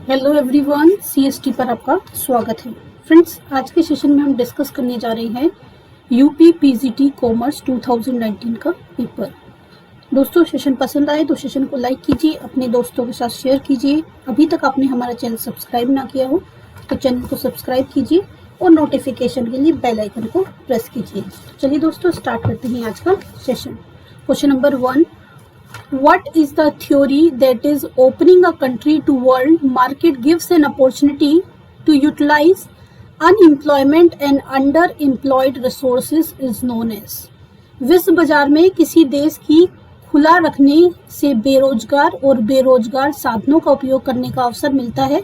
Hello everyone, CST पर आपका स्वागत है। फ्रेंड्स, आज के सेशन में हम डिस्कस करने जा रहे हैं यूपी पीजीटी कॉमर्स 2019 का पेपर। दोस्तों, सेशन पसंद आए तो सेशन को लाइक कीजिए, अपने दोस्तों के साथ शेयर कीजिए। अभी तक आपने हमारा चैनल सब्सक्राइब ना किया हो तो चैनल को सब्सक्राइब कीजिए और नोटिफिकेशन के लिए बेल आइकन को प्रेस कीजिए। चलिए दोस्तों, स्टार्ट करते हैं आज का session. Question number 1, what is the theory that is opening a country to world market gives an opportunity to utilize unemployment and underemployed resources is known as? विश्व बाजार में किसी देश की खुला रखने से बेरोजगार और बेरोजगार साधनों का उपयोग करने का अवसर मिलता है।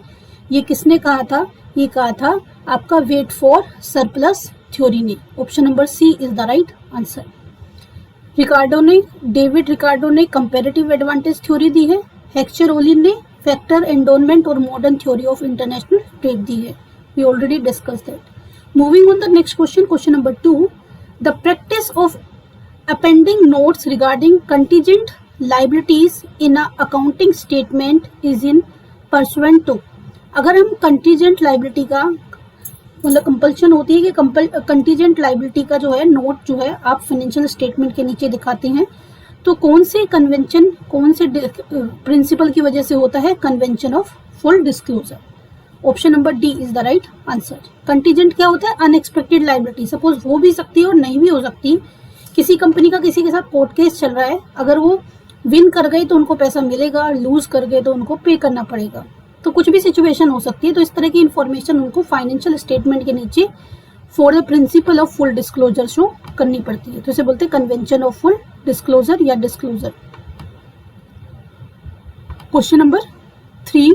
ये किसने कहा था? ये कहा था आपका वेट फॉर सरप्लस थ्योरी ने। Option number C is the right answer. David Ricardo ने कंपैरेटिव एडवांटेज थ्योरी दी है। हेक्चर ओलिन ने फैक्टर एंडोनमेंट और modern theory of international trade दी है। We already discuss that. Moving on the next question, question number 2, the practice of appending notes regarding contingent liabilities in a accounting statement is in pursuant to. अगर हम contingent liability का मतलब compulsion होती है कि contingent liability का जो है नोट जो है आप फाइनेंशियल स्टेटमेंट के नीचे दिखाते हैं, तो कौन से कन्वेंशन, कौन से प्रिंसिपल की वजह से होता है? Convention of full disclosure. Option number D is the right answer. Contingent क्या होता है? Unexpected liability. सपोज हो भी सकती है और नहीं भी हो सकती। किसी कंपनी का किसी के साथ कोर्ट केस चल रहा है, अगर वो विन कर गई तो उनको पैसा मिलेगा, लूज कर गए तो उनको पे करना पड़ेगा। तो कुछ भी सिचुएशन हो सकती है। तो इस तरह की इंफॉर्मेशन उनको फाइनेंशियल स्टेटमेंट के नीचे for the principle of full disclosure show करनी पड़ती है। तो इसे बोलते हैं कन्वेंशन ऑफ फुल डिस्क्लोजर या disclosure. Question number 3,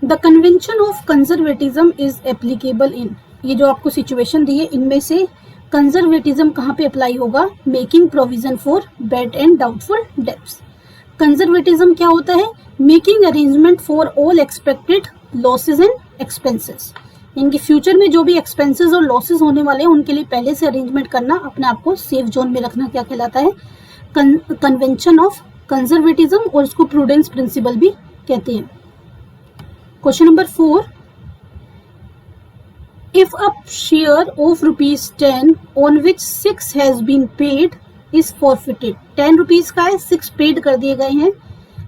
the convention of conservatism is applicable in. ये जो आपको सिचुएशन दी है, इनमें से कंजर्वेटिज्म कहाँ पे अप्लाई होगा? Making provision for bad and doubtful debts. Conservatism क्या होता है? Making arrangement for all expected losses and expenses. इनके फ्यूचर में जो भी एक्सपेंसेस और लॉसेज होने वाले हैं उनके लिए पहले से अरेंजमेंट करना, अपने आप को सेफ जोन में रखना, क्या कहलाता है? कन्वेंशन ऑफ कंजर्वेटिज्म, और इसको प्रूडेंस प्रिंसिपल भी कहते हैं। Question number 4, if a share of ₹10 on which 6 has been paid is forfeited, 10 rupees का है, 6 पेड कर दिए गए हैं।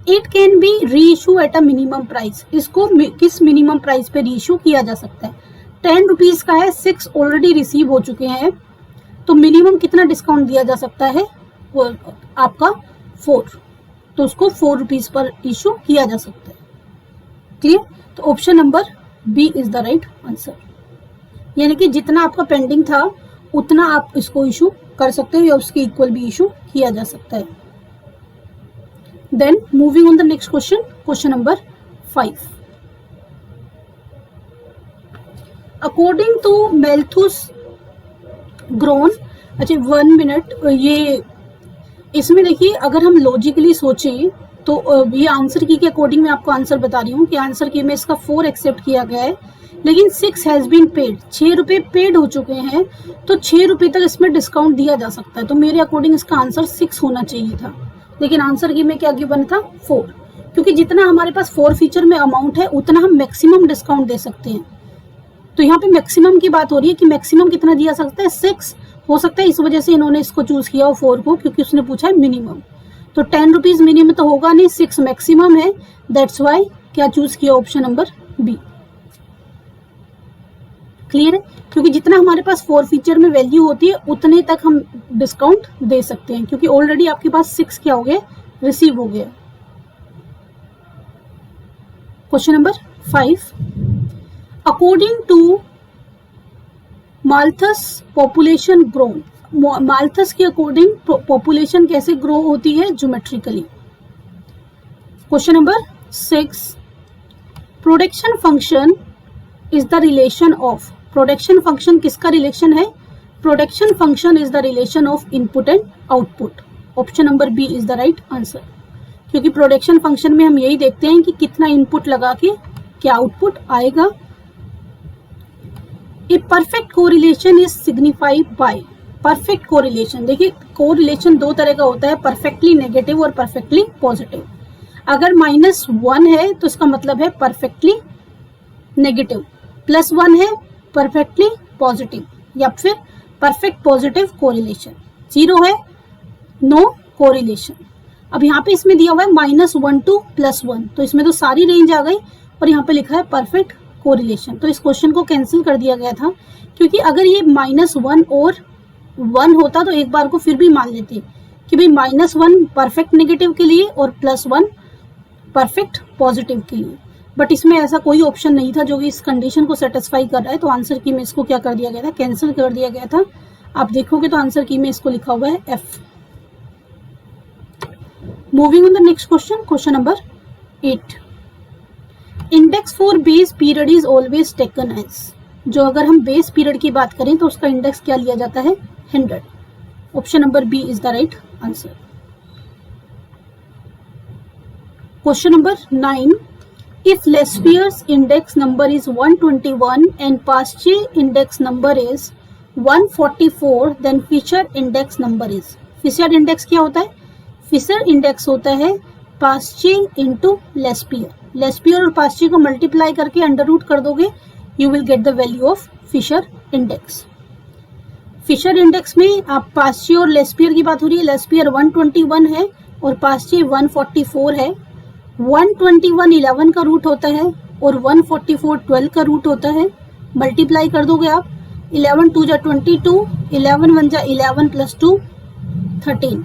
It can be reissue at a minimum price। इसको किस मिनिमम प्राइस पे रीइश्यू किया जा सकता है? 10 रुपीज का है, 6 ऑलरेडी रिसीव हो चुके हैं, तो मिनिमम कितना डिस्काउंट दिया जा सकता है? वो आपका 4, तो उसको 4 रुपीज पर इशू किया जा सकता है। क्लियर? तो option number B is the right answer. यानी कि जितना आपका पेंडिंग था उतना आप इसको इशू कर सकते हो या उसके इक्वल भी इशू किया जा सकता है। Then moving on the next question, question number 5, according to Malthus grown. अच्छा 1 मिनट, ये इसमें देखिए, अगर हम लॉजिकली सोचें तो ये आंसर की के अकॉर्डिंग मैं आपको आंसर बता रही हूँ कि आंसर की में इसका 4 एक्सेप्ट किया गया है, लेकिन 6 हैज बीन पेड, 6 रुपए पेड हो चुके हैं, तो 6 रुपए तक इसमें डिस्काउंट दिया जा सकता है। तो मेरे अकॉर्डिंग इसका आंसर 6 होना चाहिए था, लेकिन आंसर की में क्या गिवन था? 4, क्योंकि जितना हमारे पास 4 फीचर में अमाउंट है उतना हम मैक्सिमम डिस्काउंट दे सकते हैं। तो यहाँ पे मैक्सिमम की बात हो रही है कि मैक्सिमम कितना दिया सकता है? 6 हो सकता है, इस वजह से इन्होंने इसको चूज किया हो 4 को, क्योंकि उसने पूछा है मिनिमम। तो 10 रुपीज मिनिमम तो होगा नहीं, 6 मैक्सिमम है, दैट्स वाई क्या चूज किया? Option number B. क्लियर है? क्योंकि जितना हमारे पास 4 फीचर में वैल्यू होती है उतने तक हम डिस्काउंट दे सकते हैं, क्योंकि ऑलरेडी आपके पास 6 क्या हो गया? रिसीव हो गया। Question number 5, according to Malthus population grown. Malthus के अकॉर्डिंग पॉपुलेशन कैसे ग्रो होती है? Geometrically. Question number 6, production function is the relation of. Production function किसका रिलेशन है? Production function is the relation of input and output. Option number B is the right answer, क्योंकि production function में हम यही देखते हैं कि कितना इनपुट लगा के क्या आउटपुट आएगा। A perfect correlation is signified by. Perfect correlation, देखिए कोरिलेशन दो तरह का होता है, परफेक्टली नेगेटिव और परफेक्टली पॉजिटिव। अगर -1 है तो इसका मतलब है परफेक्टली नेगेटिव, +1 है परफेक्टली पॉजिटिव, या फिर परफेक्ट पॉजिटिव कोरिलेशन। 0 है नो कोरिलेशन। अब यहाँ पे इसमें दिया हुआ है -1 to +1, तो इसमें तो सारी रेंज आ गई और यहाँ पे लिखा है परफेक्ट कोरिलेशन। तो इस क्वेश्चन को कैंसिल कर दिया गया था, क्योंकि अगर ये -1 और 1 होता तो एक बार को फिर भी मान लेते कि भाई -1 परफेक्ट नेगेटिव के लिए और +1 परफेक्ट पॉजिटिव के लिए, बट इसमें ऐसा कोई ऑप्शन नहीं था जो कि इस कंडीशन को सेटिस्फाई कर रहा है। तो आंसर की में इसको क्या कर दिया गया था, कैंसिल कर दिया गया था। आप देखोगे तो आंसर की में इसको लिखा हुआ है F। Moving on the next question, question number 8। Index for base period is always taken as, जो अगर हम बेस पीरियड की बात करें तो उसका इंडेक्स क्या लिया जाता है, 100। Option number B is the right answer. Question number 9। If Laspeyres index number is 121 and Paasche index number is 144, then Fisher index number is. Fisher index क्या होता है, फिशर इंडेक्स होता है पास्चे इंटू लेस्पियर। लेस्पियर और पास्चे को multiply करके under root कर दोगे, you will get the value of Fisher index. Fisher index में आप पास्चे और लेस्पियर की बात हो रही है, लेस्पियर 121 है और पास्चे 144 है। 121 11 का रूट होता है और 144 12 का रूट होता है। मल्टीप्लाई कर दोगे आप, 11 2 जा 22, 11 1 जा 11 + 2 13।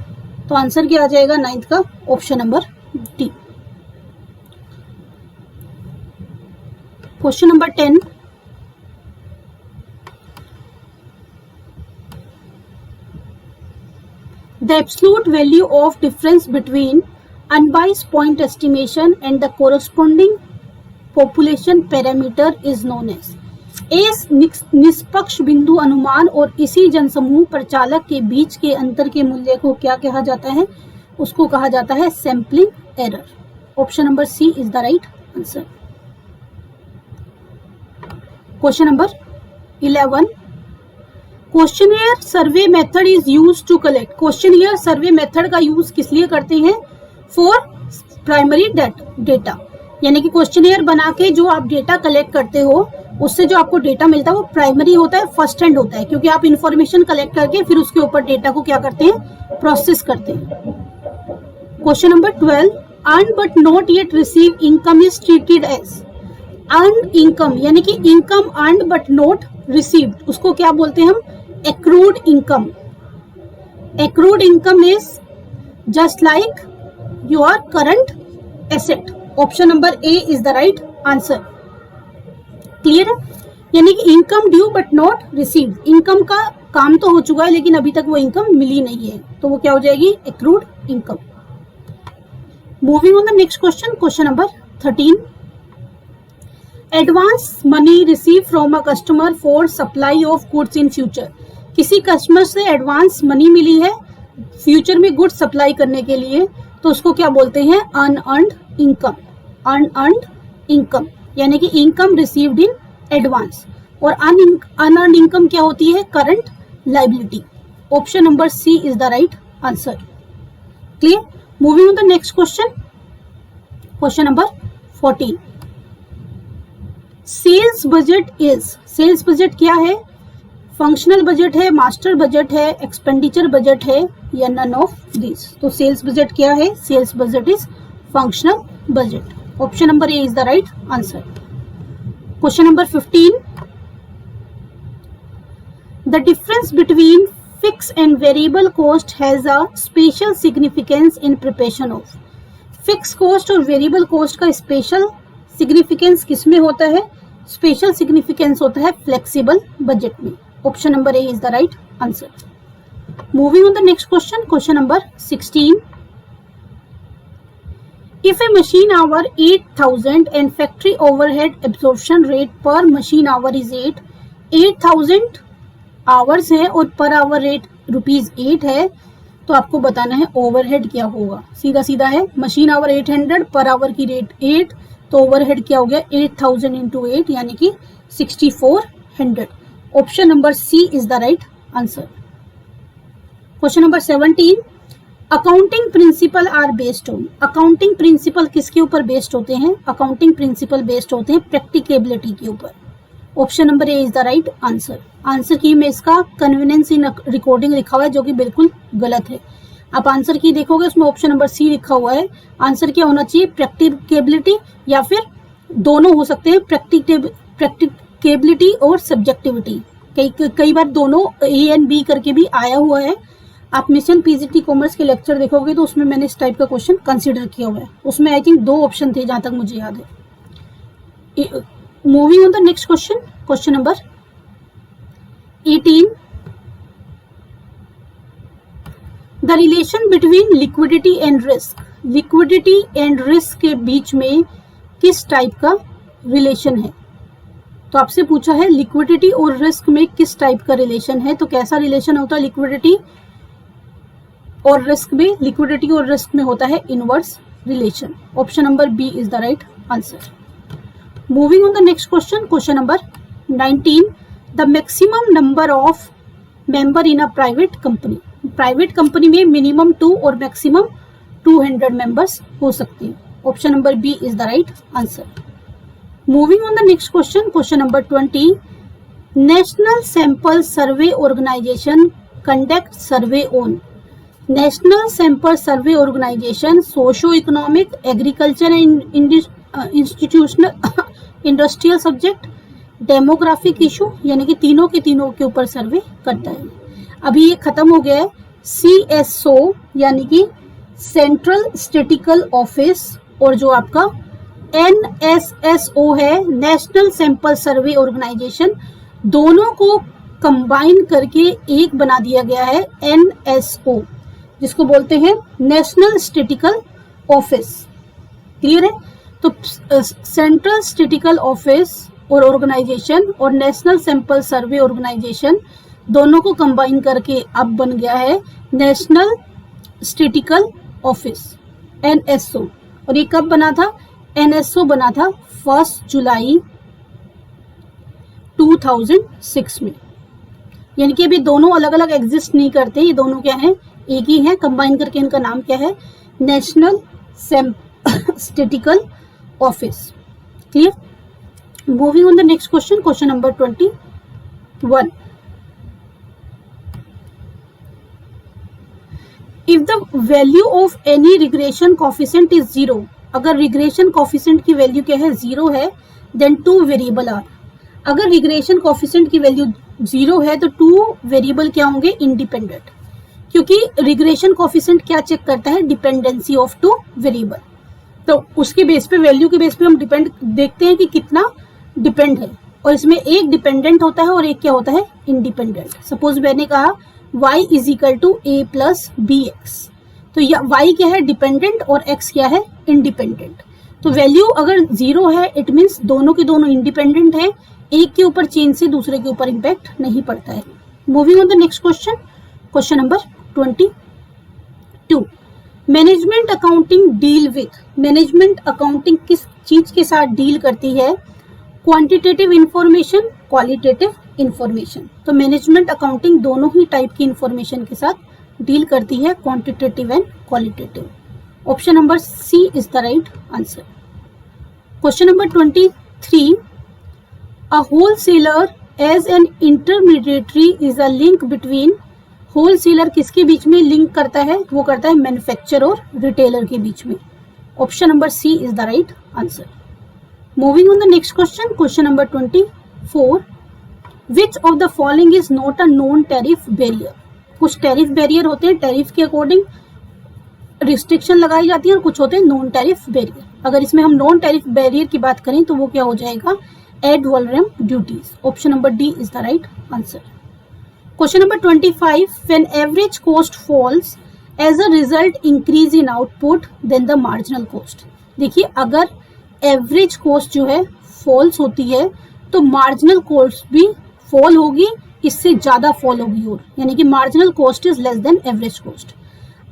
तो आंसर क्या आ जाएगा 9th का, option number D. Question number 10। The absolute value of difference between unbiased point estimation and the corresponding population parameter is known as। इस निष्पक्ष बिंदु अनुमान और इसी जनसमूह प्रचालक के बीच के अंतर के मूल्य को क्या कहा जाता है, उसको कहा जाता है sampling error. Option number C is the right answer. Question number 11। Questionnaire survey method is use to collect. Questionnaire survey method का यूज किस लिए करते हैं, फॉर प्राइमरी डेटा, यानी कि क्वेश्चनियर बना के जो आप डेटा कलेक्ट करते हो उससे जो आपको डेटा मिलता है वो प्राइमरी होता है, फर्स्ट हैंड होता है, क्योंकि आप इंफॉर्मेशन कलेक्ट करके फिर उसके ऊपर डेटा को क्या करते हैं, प्रोसेस करते हैं। Question number 12। Earn but not yet receive income is treated as. Earn income यानी कि income earn but not received, उसको क्या बोलते हैं हम, accrued income. Accrued income is just like your current asset. Option number A is the right answer. Clear है, यानी कि income due but not received, income का काम तो हो चुका है लेकिन अभी तक वो इनकम मिली नहीं है, तो वो क्या हो जाएगी, accrued income. Moving on the next question, question number 13। Advance money receive from a customer for supply of goods in future. किसी कस्टमर से एडवांस मनी मिली है फ्यूचर में गुड्स सप्लाई करने के लिए, तो उसको क्या बोलते हैं, अनअर्न्ड इनकम। अनअर्न्ड इनकम यानी कि इनकम रिसीव्ड इन एडवांस, और अनअर्न्ड इनकम क्या होती है, current liability. Option number C is the right answer. Clear. Moving on the next question, question number 14। Sales budget is. Sales budget क्या है, functional budget है, master budget है, expenditure budget है, या नन ऑफ दिस। तो sales budget क्या है, sales budget is functional budget. Option number A is the right answer. Question number 15। The difference between fix and variable cost has a special significance in preparation of. Fix cost और variable cost का special significance किसमें होता है, special significance होता है flexible budget में। Option number A is the right answer. Moving on the next question, question number 16। If a machine hour 8,000 and factory overhead absorption rate per machine hour is 8,000 hours है और per hour rate ₹8 है, तो आपको बताना है overhead क्या होगा। सीधा सीधा है, मशीन आवर 800, पर आवर की रेट 8, तो ओवरहेड क्या हो गया, 8,000 इंटू 8 यानी कि 6400। Option number C is the right answer. Question number 17, accounting principle are based on. Accounting principle किसके ऊपर बेस्ड होते हैं? अकाउंटिंग प्रिंसिपल बेस्ड होते हैं प्रैक्टिकेबिलिटी के ऊपर। Option number A is the right answer. Answer key में इसका कन्वीनियंस इन रिकॉर्डिंग लिखा हुआ है, जो कि बिल्कुल गलत है। आप आंसर की देखोगे उसमें ऑप्शन नंबर सी लिखा हुआ है। आंसर क्या होना चाहिए? प्रैक्टिकेबिलिटी, या फिर दोनों हो सकते हैं, प्रैक्टिकेबिलिटी और सब्जेक्टिविटी। कई बार दोनों ए एंड बी करके भी आया हुआ है। आप मिशन पीजीटी कॉमर्स के लेक्चर देखोगे तो उसमें मैंने इस टाइप का क्वेश्चन कंसीडर किया हुआ है। उसमें आई थिंक 2 ऑप्शन थे जहां तक मुझे याद है। Moving on the next question, question number 18, the relation between liquidity and risk. Liquidity and risk के बीच में किस टाइप का रिलेशन है? तो आपसे पूछा है लिक्विडिटी और रिस्क में किस टाइप का रिलेशन है, तो कैसा रिलेशन होता है लिक्विडिटी और रिस्क में? लिक्विडिटी और रिस्क में होता है inverse relation. Option number B is the right answer. Moving on the next question, question number 19, the maximum number of member in a private company. Private company में minimum 2 और maximum 200 members हो सकते हैं। Option number B is the right answer. Moving on the next question, question number 20, national sample survey organisation conduct survey on. National sample survey organisation socio economic, agriculture and institutional, industrial subject, demographic issue, यानी कि तीनों के ऊपर सर्वे करता है। अभी ये खत्म हो गया है CSO यानी कि सेंट्रल स्टैटिस्टिकल ऑफिस, और जो आपका NSSO है नेशनल सैंपल सर्वे ऑर्गेनाइजेशन, दोनों को कंबाइन करके एक बना दिया गया है NSO, जिसको बोलते हैं नेशनल स्टैटिस्टिकल ऑफिस। क्लियर है? तो सेंट्रल स्टैटिस्टिकल ऑफिस और ऑर्गेनाइजेशन और नेशनल सैंपल सर्वे ऑर्गेनाइजेशन दोनों को कंबाइन करके अब बन गया है नेशनल स्टैटिस्टिकल ऑफिस NSO। और ये कब बना था? NSO बना था 1 जुलाई 2006 में। यानी कि अभी दोनों अलग अलग एग्जिस्ट नहीं करते, ये दोनों क्या है? एक ही है। कंबाइन करके इनका नाम क्या है? National statistical office. Clear? Moving on the next question, question number 21, if the value of any regression coefficient is 0, अगर रिग्रेशन कोफिशिएंट की वैल्यू क्या है? 0 है, देन 2 वेरिएबल आर। अगर रिग्रेशन कोफिशिएंट की वैल्यू 0 है तो 2 वेरिएबल क्या होंगे? इंडिपेंडेंट, क्योंकि रिग्रेशन कोफिशिएंट क्या चेक करता है? Dependency of 2 variable. तो उसके बेस पे, वैल्यू के बेस पे हम डिपेंड देखते हैं कि कितना डिपेंड है, और इसमें एक डिपेंडेंट होता है और एक क्या होता है? इंडिपेंडेंट। सपोज मैंने कहा y is equal to a plus B X, तो y क्या है? डिपेंडेंट, और x क्या है? इंडिपेंडेंट। तो वैल्यू अगर 0 है इट मीन्स दोनों के दोनों इंडिपेंडेंट है, एक के ऊपर चेंज से दूसरे के ऊपर इम्पैक्ट नहीं पड़ता है। Moving on the next question, question number 22, management accounting deal with. Management accounting किस चीज के साथ डील करती है? Quantitative information, qualitative information. तो मैनेजमेंट अकाउंटिंग दोनों ही टाइप की इंफॉर्मेशन के साथ डील करती है, quantitative and qualitative. Option number C is the right answer. Question number 23, a wholesaler as an intermediary is a link between. Wholesaler किसके बीच में लिंक करता है? वो करता है मैन्युफैक्चरर और रिटेलर के बीच में। Option number C is the right answer. Moving on the next question, question number 24, which of the following is not a non tariff barrier. कुछ टैरिफ बैरियर होते हैं, टैरिफ के अकॉर्डिंग रिस्ट्रिक्शन लगाई जाती है, और कुछ होते हैं नॉन टैरिफ बैरियर। अगर इसमें हम नॉन टैरिफ बैरियर की बात करें तो वो क्या हो जाएगा? एड वल्नरेबल duties. Option number D is the right answer. Question number 25, when average cost falls as a result increase in output then the marginal cost. देखिए, अगर एवरेज कॉस्ट जो है फॉल्स होती है तो मार्जिनल कॉस्ट भी फॉल होगी, इससे ज्यादा फॉल होगी, और यानी कि marginal cost is less than average cost.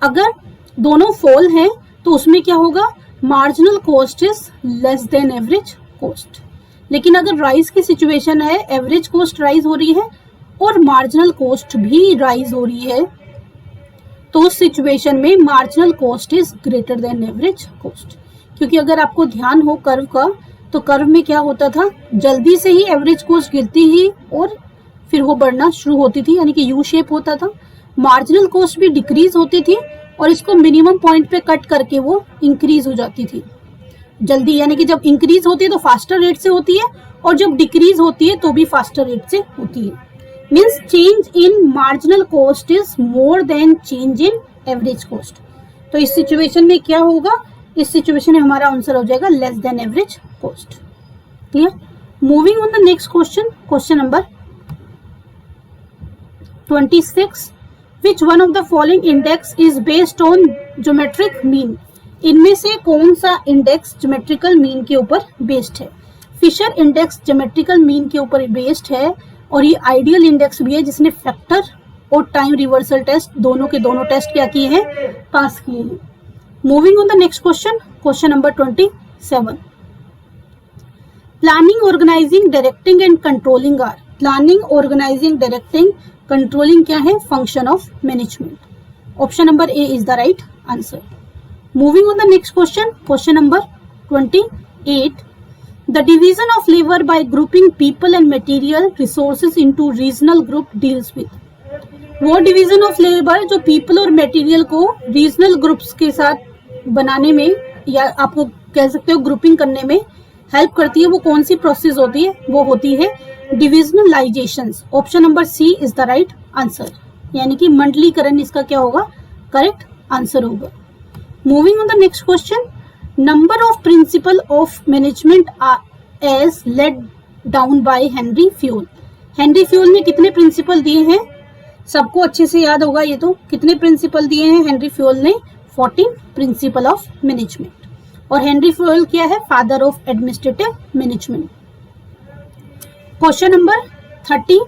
अगर दोनों फॉल हैं तो उसमें क्या होगा? Marginal cost is less than average cost. लेकिन अगर राइज की सिचुएशन है, एवरेज कॉस्ट राइज हो रही है और मार्जिनल कॉस्ट भी राइज हो रही है, तो उस सिचुएशन में marginal cost is greater than average cost. क्योंकि अगर आपको ध्यान हो कर्व का, तो कर्व में क्या होता था, जल्दी से ही एवरेज कॉस्ट गिरती ही और फिर वो बढ़ना शुरू होती थी, यानी कि यू शेप होता था। मार्जिनल कॉस्ट भी डिक्रीज होती थी और इसको मिनिमम पॉइंट पे कट करके वो इंक्रीज हो जाती थी जल्दी, यानी कि जब इंक्रीज होती है तो फास्टर रेट से होती है और जब डिक्रीज होती है तो भी फास्टर रेट से होती है। Means change in marginal cost is more than change in average cost. तो इस सिचुएशन में क्या होगा, इस सिचुएशन में हमारा आंसर हो जाएगा less than average cost. Clear? Moving on the next question, question number 26, which one of the following index is based on geometric mean? इनमें से कौन सा इंडेक्स ज्योमेट्रिकल मीन के ऊपर बेस्ड है? फिशर इंडेक्स ज्योमेट्रिकल मीन के ऊपर based है और ये आइडियल इंडेक्स भी है जिसने फैक्टर और टाइम रिवर्सल टेस्ट दोनों के दोनों टेस्ट क्या किए हैं, पास किए हैं। Moving on the next question, question number 27, planning, organising, directing and controlling are. Planning, organising, directing, controlling क्या है, function of management. Option number A is the right answer. Moving on the next question, question number 28. The division of labor by grouping people and material resources into regional group deals with. वो division of labor जो people और material को regional groups के साथ बनाने में या आपको कह सकते हो grouping करने में help करती है, वो कौन सी process होती है, वो होती है divisionalizations. Option number C is the right answer. यानी कि मंडलीकरण इसका क्या होगा, correct answer होगा। Moving on the next question, number of principle of management as laid down by Henry Fayol. Henry Fayol ने कितने प्रिंसिपल दिए हैं, सबको अच्छे से याद होगा ये तो। कितने प्रिंसिपल दिए हैं हेनरी फ्योल ने? 14 प्रिंसिपल ऑफ मैनेजमेंट। और हेनरी फ्योल क्या है, father of administrative management. Question number 30,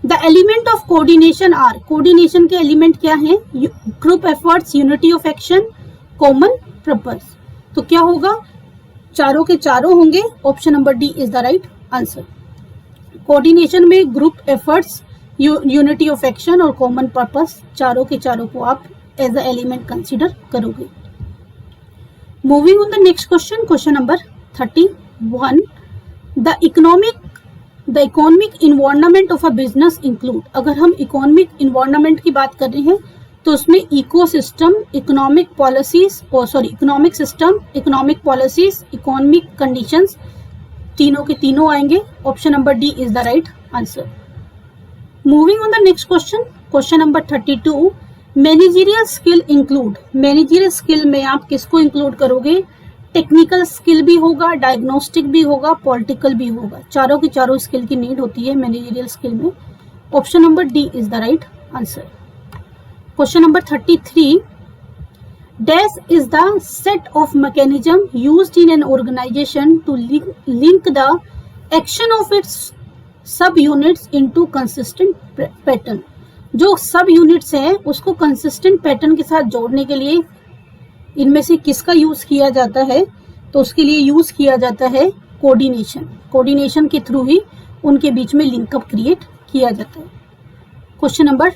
the element of coordination are. Coordination के एलिमेंट क्या हैं, group efforts, unity of action, common purpose. तो क्या होगा, चारों के चारों होंगे। Option number D is the right answer. Coordination में group efforts, unity of action और कॉमन पर्पस, चारों के चारों को आप एज अ एलिमेंट कंसीडर करोगे। Moving on the next question, question number 31, the economic environment of a business include. अगर हम इकोनॉमिक इन्वायरमेंट की बात कर रहे हैं तो उसमें ecosystem, economic policies economic system, economic policies, economic conditions, तीनों के तीनों आएंगे। Option number D is the right answer. Moving on the next question, question number 32, managerial skill include. Managerial skill में आप किसको इंक्लूड करोगे, टेक्निकल स्किल भी होगा, डायग्नोस्टिक भी होगा, पॉलिटिकल भी होगा। चारों की चारों स्किल की नीड होती है मैनेजरियल स्किल में। Option number D is the right answer. Question number 33, dash is the set of mechanism used in an organisation to link the action of its sub units into consistent pattern. जो sub units हैं उसको consistent pattern के साथ जोड़ने के लिए इनमें से किसका यूज किया जाता है, तो उसके लिए यूज किया जाता है कोऑर्डिनेशन। कोऑर्डिनेशन के थ्रू ही उनके बीच में लिंकअप क्रिएट किया जाता है। Question number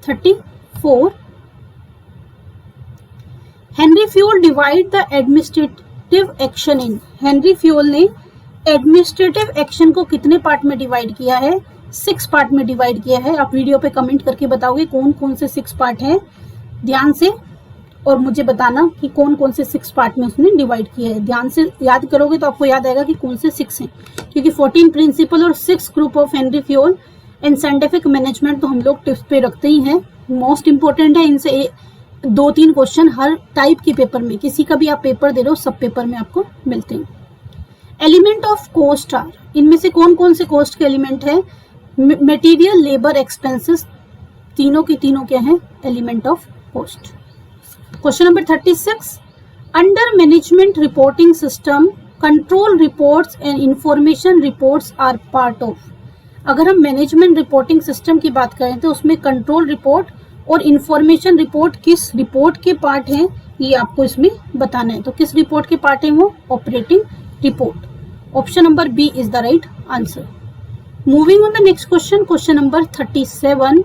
34, Henry Fayol divide the administrative action in. Henry Fayol ने एडमिनिस्ट्रेटिव एक्शन को कितने पार्ट में डिवाइड किया है, 6 पार्ट में डिवाइड किया है। आप वीडियो पे कमेंट करके बताओगे कौन कौन से 6 पार्ट हैं ध्यान से, और मुझे बताना कि कौन कौन से 6 पार्ट में उसने डिवाइड किया है। ध्यान से याद करोगे तो आपको याद आएगा कि कौन से 6 हैं, क्योंकि 14 प्रिंसिपल और 6 group of Henry Fayol and scientific management तो हम लोग टिप्स पे रखते ही हैं, मोस्ट इंपॉर्टेंट है। इनसे 2-3 क्वेश्चन हर टाइप के पेपर में, किसी का भी आप पेपर दे रहे हो सब पेपर में आपको मिलते हैं। एलिमेंट ऑफ कॉस्ट आर, इनमें से कौन कौन से कॉस्ट के एलिमेंट है, मटेरियल, लेबर, एक्सपेंसेस, तीनों के तीनों क्या है, element of cost. Question number 36, under management reporting system control reports and information reports are part of. अगर हम मैनेजमेंट रिपोर्टिंग सिस्टम की बात करें तो उसमें कंट्रोल रिपोर्ट और इंफॉर्मेशन रिपोर्ट किस रिपोर्ट के पार्ट हैं ये आपको इसमें बताना है। तो किस रिपोर्ट के पार्ट है वो, operating report. Option number B is the right answer. Moving on the next question, question number 37,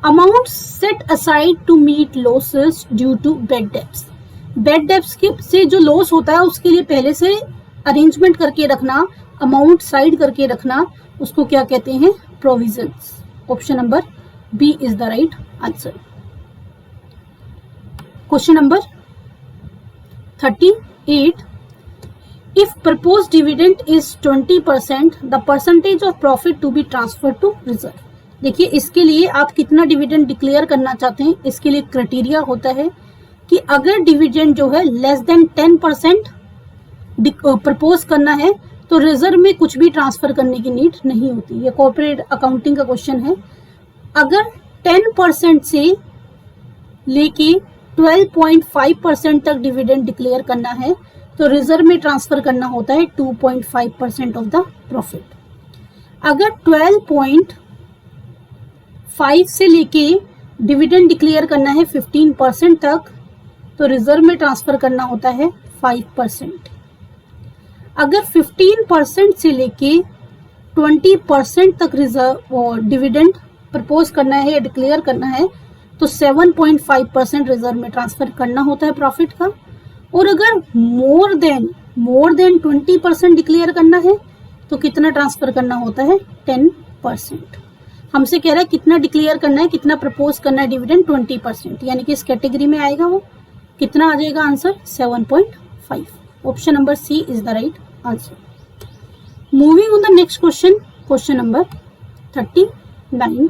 amount set aside to meet losses due to bad debts, bad debts से जो लॉस होता है उसके लिए पहले से अरेंजमेंट करके रखना, अमाउंट साइड करके रखना, उसको क्या कहते हैं, provisions. Option number B is the right answer. Question number 38, if propose dividend is 20%, the percentage of profit to be transfer to reserve. देखिए इसके लिए आप कितना डिविडेंड डिक्लेयर करना चाहते हैं, इसके लिए क्राइटेरिया होता है कि अगर डिविडेंड जो है लेस देन 10% प्रपोज करना है तो रिजर्व में कुछ भी ट्रांसफर करने की नीड नहीं होती। ये कॉर्पोरेट अकाउंटिंग का क्वेश्चन है। अगर 10% से लेके 12.5% तक डिविडेंड डिक्लेयर करना है तो रिजर्व में ट्रांसफर करना होता है 2.5% ऑफ द प्रॉफिट। अगर 12.5 से लेके डिविडेंड डिक्लेयर करना है 15% तक तो रिजर्व में ट्रांसफर करना होता है 5%। अगर 15% से लेके 20% तक रिजर्व डिविडेंड प्रपोज करना है या डिक्लेयर करना है तो 7.5% रिजर्व में ट्रांसफर करना होता है प्रॉफिट का। और अगर मोर देन 20% डिक्लेयर करना है तो कितना ट्रांसफर करना होता है, 10%। हमसे कह रहा है कितना डिक्लेयर करना है, कितना प्रपोज करना है डिविडेंड, 20%, यानी कि इस कैटेगरी में आएगा वो कितना आ जाएगा answer, 7.5। Option number C is the right answer. Moving on the next question, question number 39,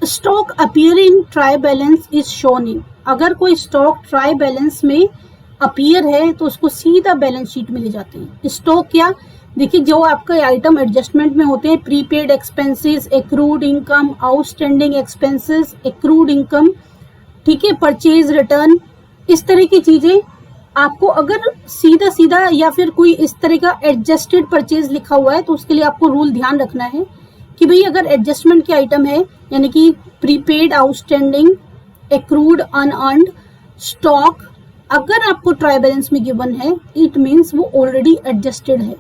stock appear in trial balance is shown in. अगर कोई स्टॉक ट्राई बैलेंस में अपीयर है तो उसको सीधा बैलेंस शीट में ले जाते हैं। स्टॉक क्या, देखिए जो आपका आइटम एडजस्टमेंट में होते हैं, prepaid expenses, accrued income, outstanding expenses, accrued income, ठीक है, परचेज रिटर्न, इस तरह की चीजें आपको अगर सीधा सीधा या फिर कोई इस तरह का एडजस्टेड परचेज लिखा हुआ है तो उसके लिए आपको रूल ध्यान रखना है कि भाई अगर एडजस्टमेंट के आइटम है यानी कि prepaid, outstanding, accrued, unearned, stock, अगर आपको ट्राई बैलेंस में गिवन है इट मीन्स वो ऑलरेडी एडजस्टेड है।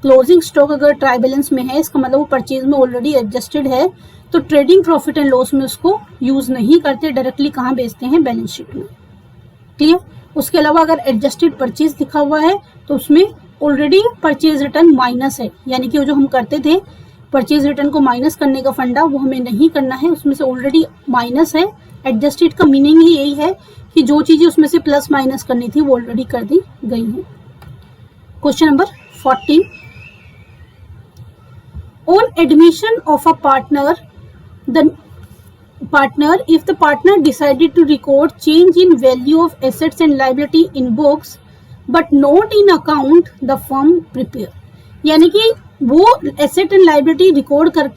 क्लोजिंग स्टॉक अगर ट्राई बैलेंस में है इसका मतलब वो परचेज में ऑलरेडी एडजस्टेड है, तो ट्रेडिंग प्रॉफिट एंड लॉस में उसको यूज नहीं करते, डायरेक्टली कहाँ बेचते हैं, बैलेंस शीट में। क्लियर। उसके अलावा अगर एडजस्टेड परचेज लिखा हुआ है तो उसमें ऑलरेडी परचेज रिटर्न माइनस है, यानी कि वो जो हम करते थे परचेज रिटर्न को माइनस करने का फंडा वो हमें नहीं करना है, उसमें से ऑलरेडी माइनस है। एडजस्टेड का मीनिंग ही यही है कि जो चीजें उसमें से प्लस माइनस करनी थी वो ऑलरेडी कर दी गई हैं। Question number 40, on admission of a partner if the partner decided to record change in value of assets and liability in books but not in account, the firm prepare। यानी कि वो asset and liability record कर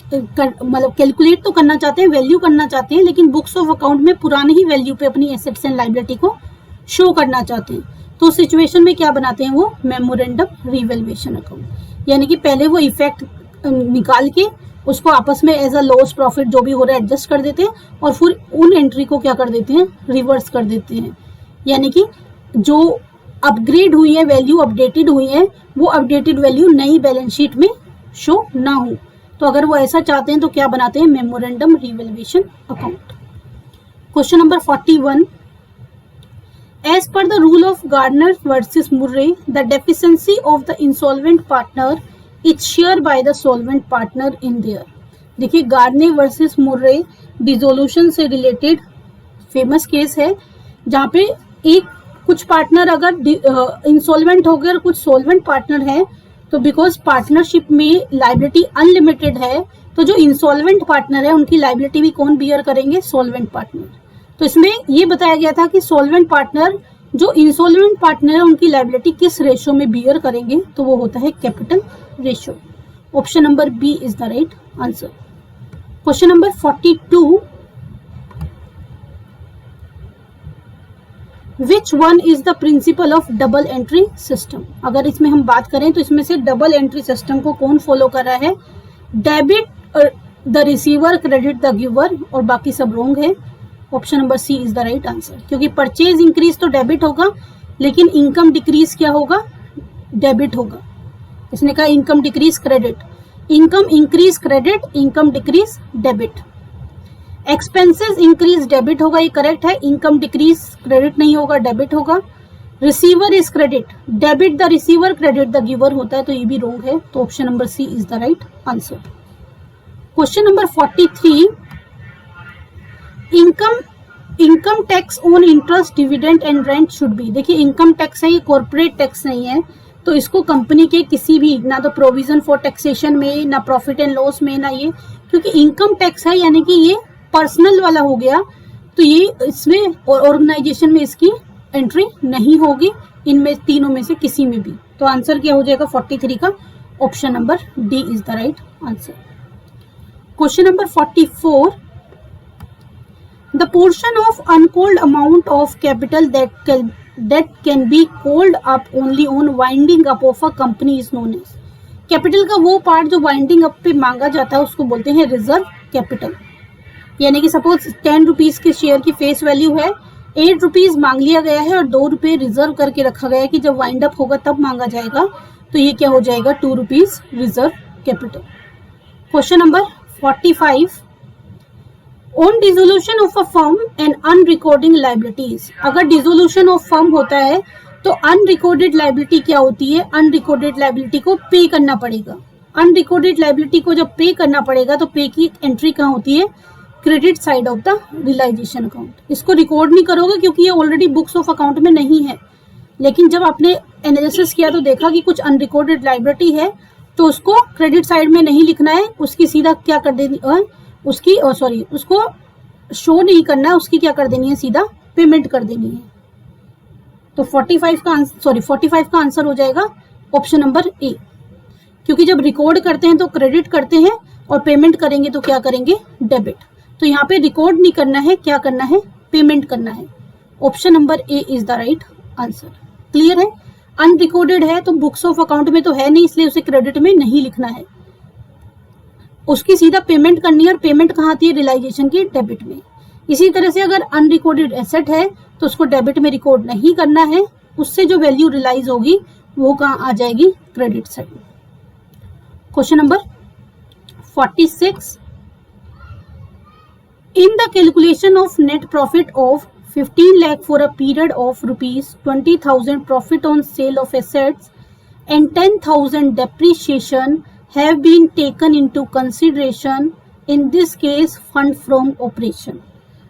मतलब calculate तो करना चाहते हैं, value करना चाहते हैं, लेकिन बुक्स ऑफ अकाउंट में पुराने ही वैल्यू पे अपनी एसेट्स एंड लाइबिलिटी को शो करना चाहते हैं, तो सिचुएशन में क्या बनाते हैं वो, मेमोरेंडम रिवैल्यूएशन अकाउंट। यानी कि पहले वो इफेक्ट निकाल के उसको आपस में एज अ लॉस प्रॉफिट जो भी हो रहा है एडजस्ट कर देते हैं और फिर उन एंट्री को क्या कर देते हैं, रिवर्स कर देते हैं। यानी कि जो अपग्रेड हुई है वैल्यू, अपडेटेड हुई है, वो अपडेटेड वैल्यू नई बैलेंस शीट में शो ना हो, तो अगर वो ऐसा चाहते हैं तो क्या बनाते हैं, memorandum revaluation account. Question number 41, as per the rule of Gardner versus Murray the deficiency of the insolvent partner is share by the solvent partner in their. देखिए गार्डनर वर्सेस मुर्रे डिसोल्यूशन से related famous case है जहाँ पे एक कुछ partner अगर insolvent हो गए और कुछ सॉल्वेंट पार्टनर है तो बिकॉज पार्टनरशिप में लाइबिलिटी अनलिमिटेड है तो जो इंसॉल्वेंट पार्टनर है उनकी लाइबिलिटी भी कौन बियर करेंगे, सॉल्वेंट पार्टनर। तो इसमें ये बताया गया था कि सॉल्वेंट पार्टनर जो इंसॉल्वेंट पार्टनर है उनकी लाइबिलिटी किस रेशियो में बियर करेंगे, तो वो होता है capital ratio. Option number B is the right answer. Question number 42, which one is the principle of double entry system. अगर इसमें हम बात करें तो इसमें से डबल एंट्री सिस्टम को कौन फॉलो कर रहा है, debit the receiver, credit the giver, और बाकी सब रॉन्ग है। Option number C is the right answer, क्योंकि परचेज इंक्रीज तो डेबिट होगा लेकिन इनकम डिक्रीज क्या होगा, डेबिट होगा। इसने कहा income decrease credit, income increase credit, income decrease debit. Expenses increase debit होगा, ये करेक्ट है। इनकम डिक्रीज क्रेडिट नहीं होगा, डेबिट होगा। Receiver is credit, debit the receiver, credit the giver होता है, तो ये भी रॉन्ग है। तो option number C is the right answer. Question number 43, income tax on interest dividend and rent should be. देखिए इनकम टैक्स है, ये कॉर्पोरेट टैक्स नहीं है, तो इसको कंपनी के किसी भी, ना तो प्रोविजन फॉर टैक्सेशन में, ना प्रॉफिट एंड लॉस में, ना ये, क्योंकि इनकम टैक्स है यानी कि ये पर्सनल वाला हो गया, तो ये इसमें ऑर्गेनाइजेशन में इसकी एंट्री नहीं होगी, इनमें तीनों में से किसी में भी। तो आंसर क्या हो जाएगा 43 का, option number D is the right answer. Question number 44, the portion of uncalled amount of capital that can be called up only on winding up of a company is known as। Capital का वो part जो winding up पे मांगा जाता है उसको बोलते हैं रिजर्व कैपिटल। यानी कि सपोज 10 रुपीज के शेयर की फेस वैल्यू है, 8 रुपीज मांग लिया गया है और 2 रुपए रिजर्व करके रखा गया है कि जब वाइंड अप होगा तब मांगा जाएगा, तो ये क्या हो जाएगा 2 rupees reserve capital. Question number 45, on dissolution of a firm and unrecording liabilities. अगर डिसोल्यूशन ऑफ फर्म होता है तो अनरिकॉर्डेड लाइबिलिटी क्या होती है, अनरिकॉर्डेड लाइबिलिटी को पे करना पड़ेगा। अनरिकॉर्डेड लाइबिलिटी को जब पे करना पड़ेगा तो पे की एंट्री कहाँ होती है, credit side of the realisation account. इसको रिकॉर्ड नहीं करोगे क्योंकि ये ऑलरेडी बुक्स ऑफ अकाउंट में नहीं है, लेकिन जब आपने एनालिसिस किया तो देखा कि कुछ अनरिकॉर्डेड लाइबिलिटी है तो उसको क्रेडिट साइड में नहीं लिखना है, उसकी सीधा क्या कर देनी उसकी उसको शो नहीं करना है, उसकी क्या कर देनी है, सीधा पेमेंट कर देनी है। तो 45 का आंसर हो जाएगा ऑप्शन नंबर ए, क्योंकि जब रिकॉर्ड करते हैं तो क्रेडिट करते हैं और पेमेंट करेंगे तो क्या करेंगे, डेबिट। तो यहाँ पे रिकॉर्ड नहीं करना है, क्या करना है, पेमेंट करना है। Option number A is the right answer. Clear है। अनरिकॉर्डेड है तो बुक्स ऑफ अकाउंट में तो है नहीं, इसलिए उसे क्रेडिट में नहीं लिखना है, उसकी सीधा पेमेंट करनी है, और पेमेंट कहाँ आती है, रियलाइजेशन की डेबिट में। इसी तरह से अगर अनरिकॉर्डेड एसेट है तो उसको डेबिट में रिकॉर्ड नहीं करना है, उससे जो वैल्यू रियलाइज होगी वो कहाँ आ जाएगी, credit side. Question number 46, in the calculation of net profit of 15 lakh for a period of rupees 20,000 profit on sale of assets and 10,000 depreciation have been taken into consideration, in this case fund from operation।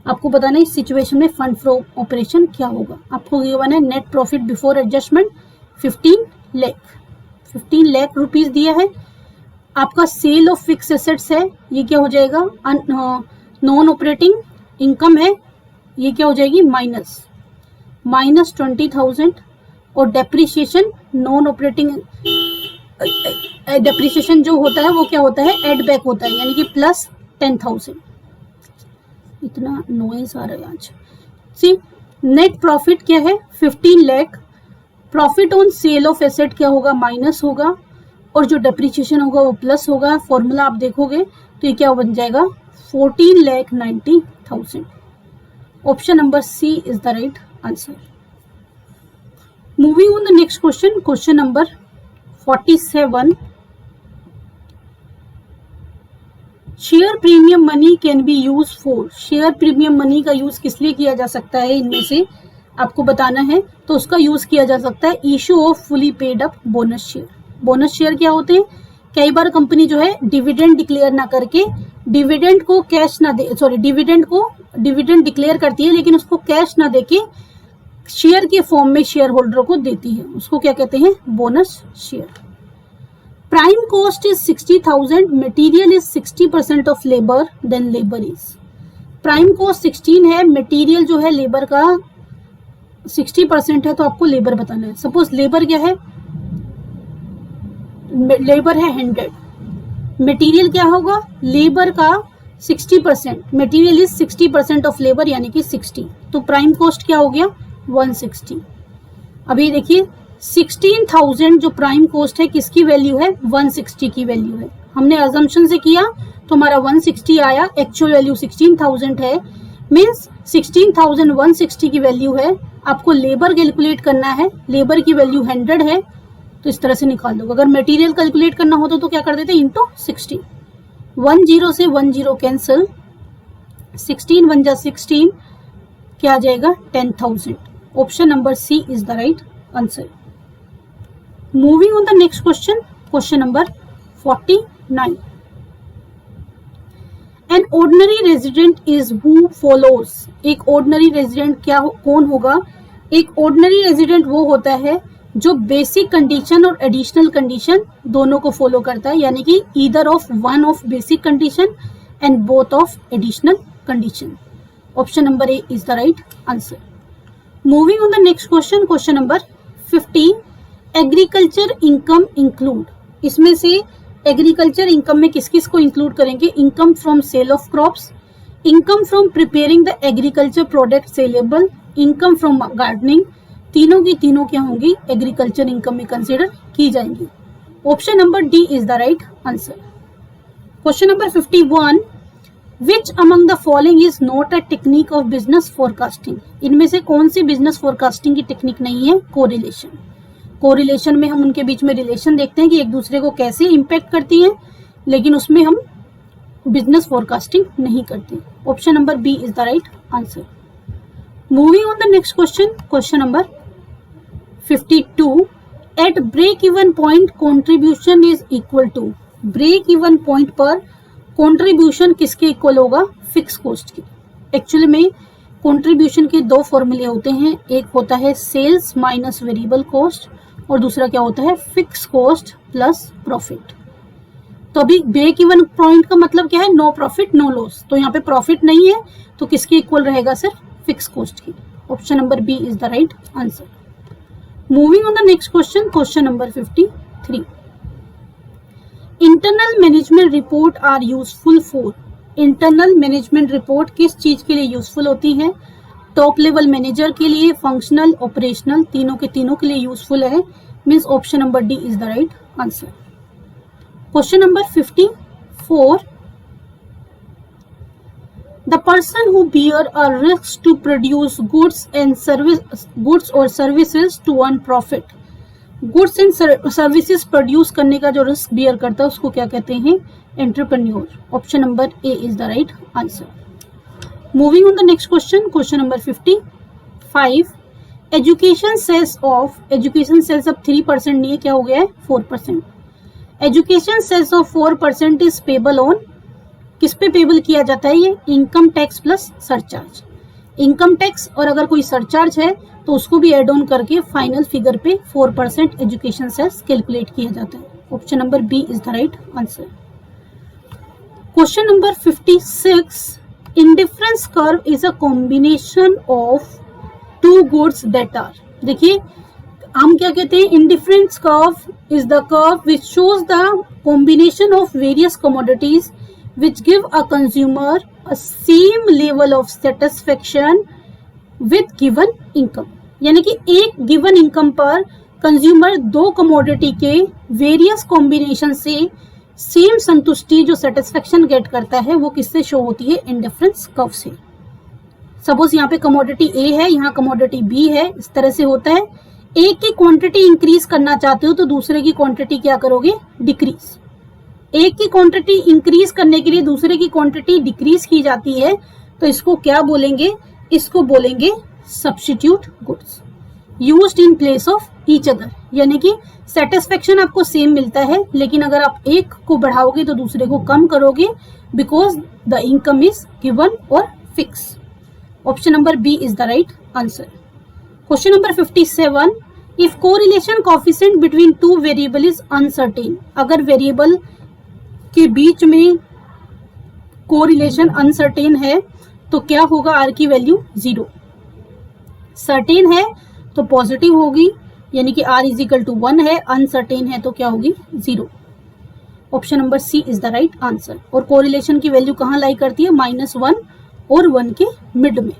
आपको बताना है इस situation में fund from operation क्या होगा। आपको given है net profit before adjustment 15 lakh rupees दिया है, आपका सेल ऑफ फिक्स एसेट्स है, ये क्या हो जाएगा, नॉन ऑपरेटिंग इनकम है, ये क्या हो जाएगी, माइनस 20,000, और डेप्रिसिएशन नॉन ऑपरेटिंग डेप्रिसिएशन जो होता है वो क्या होता है, एड बैक होता है, यानी कि प्लस 10,000। इतना नॉइज आ रहा है आज। सी नेट प्रॉफिट क्या है 15 lakh, profit on sale of asset क्या होगा, माइनस होगा, और जो डेप्रिसिएशन होगा वो प्लस होगा। फॉर्मूला आप देखोगे तो ये क्या बन जाएगा 14,90,000। Option number C is the right answer. Moving on the next question, question number 47, share premium money can be use for. Share premium money का यूज किस लिए किया जा सकता है, इनमें से आपको बताना है। तो उसका यूज किया जा सकता है issue of fully paid up bonus share. Bonus share क्या होते हैं, कई बार कंपनी जो है डिविडेंड डिक्लेयर ना करके डिविडेंड को कैश ना दे, डिविडेंड डिक्लेयर करती है लेकिन उसको कैश ना देके शेयर के फॉर्म में शेयर होल्डर को देती है, उसको क्या कहते हैं, bonus share. Prime cost is 60,000, material is 60% of labour, then labour is. Prime cost 16 है, मटेरियल जो है लेबर का 60% है, तो आपको लेबर बताना है। सपोज लेबर क्या है, लेबर है 100, मटेरियल क्या होगा, लेबर का 60%, मटेरियल इज 60% ऑफ लेबर यानी कि 60, तो प्राइम कॉस्ट क्या हो गया 160। अभी देखिए 16,000 जो प्राइम कॉस्ट है किसकी वैल्यू है, 160 की वैल्यू है। हमने अजम्पशन से किया तो हमारा 160 आया, एक्चुअल वैल्यू 16,000 है, मीन्स 16,000 160 की वैल्यू है। आपको लेबर कैलकुलेट करना है, लेबर की वैल्यू 100 है, तो इस तरह से निकाल दो। अगर मटेरियल कैलकुलेट करना हो तो क्या कर देते, इंटू 60। 10 से 10 कैंसिल, 16 वन जा 16, क्या आ जाएगा 10,000. Option number C is the right answer. Moving on the next question, question number 49. An ordinary resident is who follows. एक ऑर्डिनरी रेजिडेंट क्या कौन होगा? एक ऑर्डिनरी रेजिडेंट वो होता है जो बेसिक कंडीशन और एडिशनल कंडीशन दोनों को फॉलो करता है, यानी कि either of one of basic condition and both of additional condition. Option number A is the right answer. Moving on the next question, question number 50. Agriculture income include. इसमें से agriculture income में किस किस को इंक्लूड करेंगे? Income from sale of crops, income from preparing the agriculture product saleable, income from gardening. तीनों की तीनों क्या होंगी? एग्रीकल्चर इनकम में कंसिडर की जाएंगी. Option number D is the right answer. Question number 51. Which among the following is not a technique of business forecasting. इनमें से कौन सी बिजनेस फोरकास्टिंग की टेक्निक नहीं है? कोरिलेशन. कोरिलेशन में हम उनके बीच में रिलेशन देखते हैं कि एक दूसरे को कैसे इंपैक्ट करती हैं, लेकिन उसमें हम बिजनेस फोरकास्टिंग नहीं करते. Option number B is the right answer. Moving on the next question, question number 52. At break even point contribution is equal to. Break even point पर कॉन्ट्रीब्यूशन किसके इक्वल होगा? फिक्स कॉस्ट की. Actually में contribution के दो फॉर्मूले होते हैं, एक होता है सेल्स माइनस वेरिएबल कॉस्ट और दूसरा क्या होता है? Fix cost plus profit. तो अभी ब्रेक इवन पॉइंट का मतलब क्या है? No profit no loss. तो यहाँ पे प्रॉफिट नहीं है तो किसके इक्वल रहेगा? सिर्फ फिक्स कॉस्ट की. Option number B is the right answer. Moving on the next question, question number 53. Internal management report are useful for. Internal management report किस चीज के लिए यूजफुल होती है? टॉप लेवल मैनेजर के लिए, फंक्शनल, ऑपरेशनल, तीनों के लिए यूजफुल है. Means option number D is the right answer. Question number 54. The person who bear a risk to produce goods or services to earn profit. Goods and services produce करने का जो risk beer करता है उसको क्या कहते हैं? Entrepreneur. Option number A is the right answer. Moving on the next question, question number 55. Education सेल्स ऑफ. एजुकेशन सेल्स अब 3% नहीं है, क्या हो गया है? 4%. एजुकेशन सेल्स ऑफ 4% इज पेबल ऑन. किस पे पेबल किया जाता है? ये income tax plus surcharge. Income tax और अगर कोई सरचार्ज है तो उसको भी एड ऑन करके फाइनल फिगर पे 4% एजुकेशन सेल्स कैलकुलेट किया जाता है. Option number B is the right answer. Question number 56. Indifference curve is a combination of two goods that are. देखिए हम क्या कहते हैं? Indifference curve is the curve which shows the combination of various commodities which give a consumer a same level of satisfaction with given income. यानी कि एक given income पर consumer दो कमोडिटी के वेरियस कॉम्बिनेशन से सेम संतुष्टि जो satisfaction gate करता है वो किससे शो होती है? इंडिफरेंस कर्व से. सपोज यहाँ पे कमोडिटी ए है, यहाँ कमोडिटी बी है, इस तरह से होता है. एक की क्वांटिटी इंक्रीज करना चाहते हो तो दूसरे की क्वांटिटी क्या करोगे? डिक्रीज. एक की क्वांटिटी इंक्रीज करने के लिए दूसरे की क्वांटिटी डिक्रीज की जाती है तो इसको क्या बोलेंगे? इसको बोलेंगे substitute goods used in place of each other. यानी कि सेटिस्फेक्शन आपको सेम मिलता है लेकिन अगर आप एक को बढ़ाओगे तो दूसरे को कम करोगे because the income is given और fix. Option number B is the right answer. Question number 57. If correlation coefficient between two variable is uncertain. अगर वेरिएबल के बीच में कोरिलेशन अनसर्टेन है तो क्या होगा? आर की वैल्यू 0. सर्टेन है तो पॉजिटिव होगी यानी कि आर इज इक्वल टू 1 है. अनसर्टेन है तो क्या होगी? 0. Option number C is the right answer. और कोरिलेशन की वैल्यू कहाँ लाई करती है? -1 और 1 के मिड में.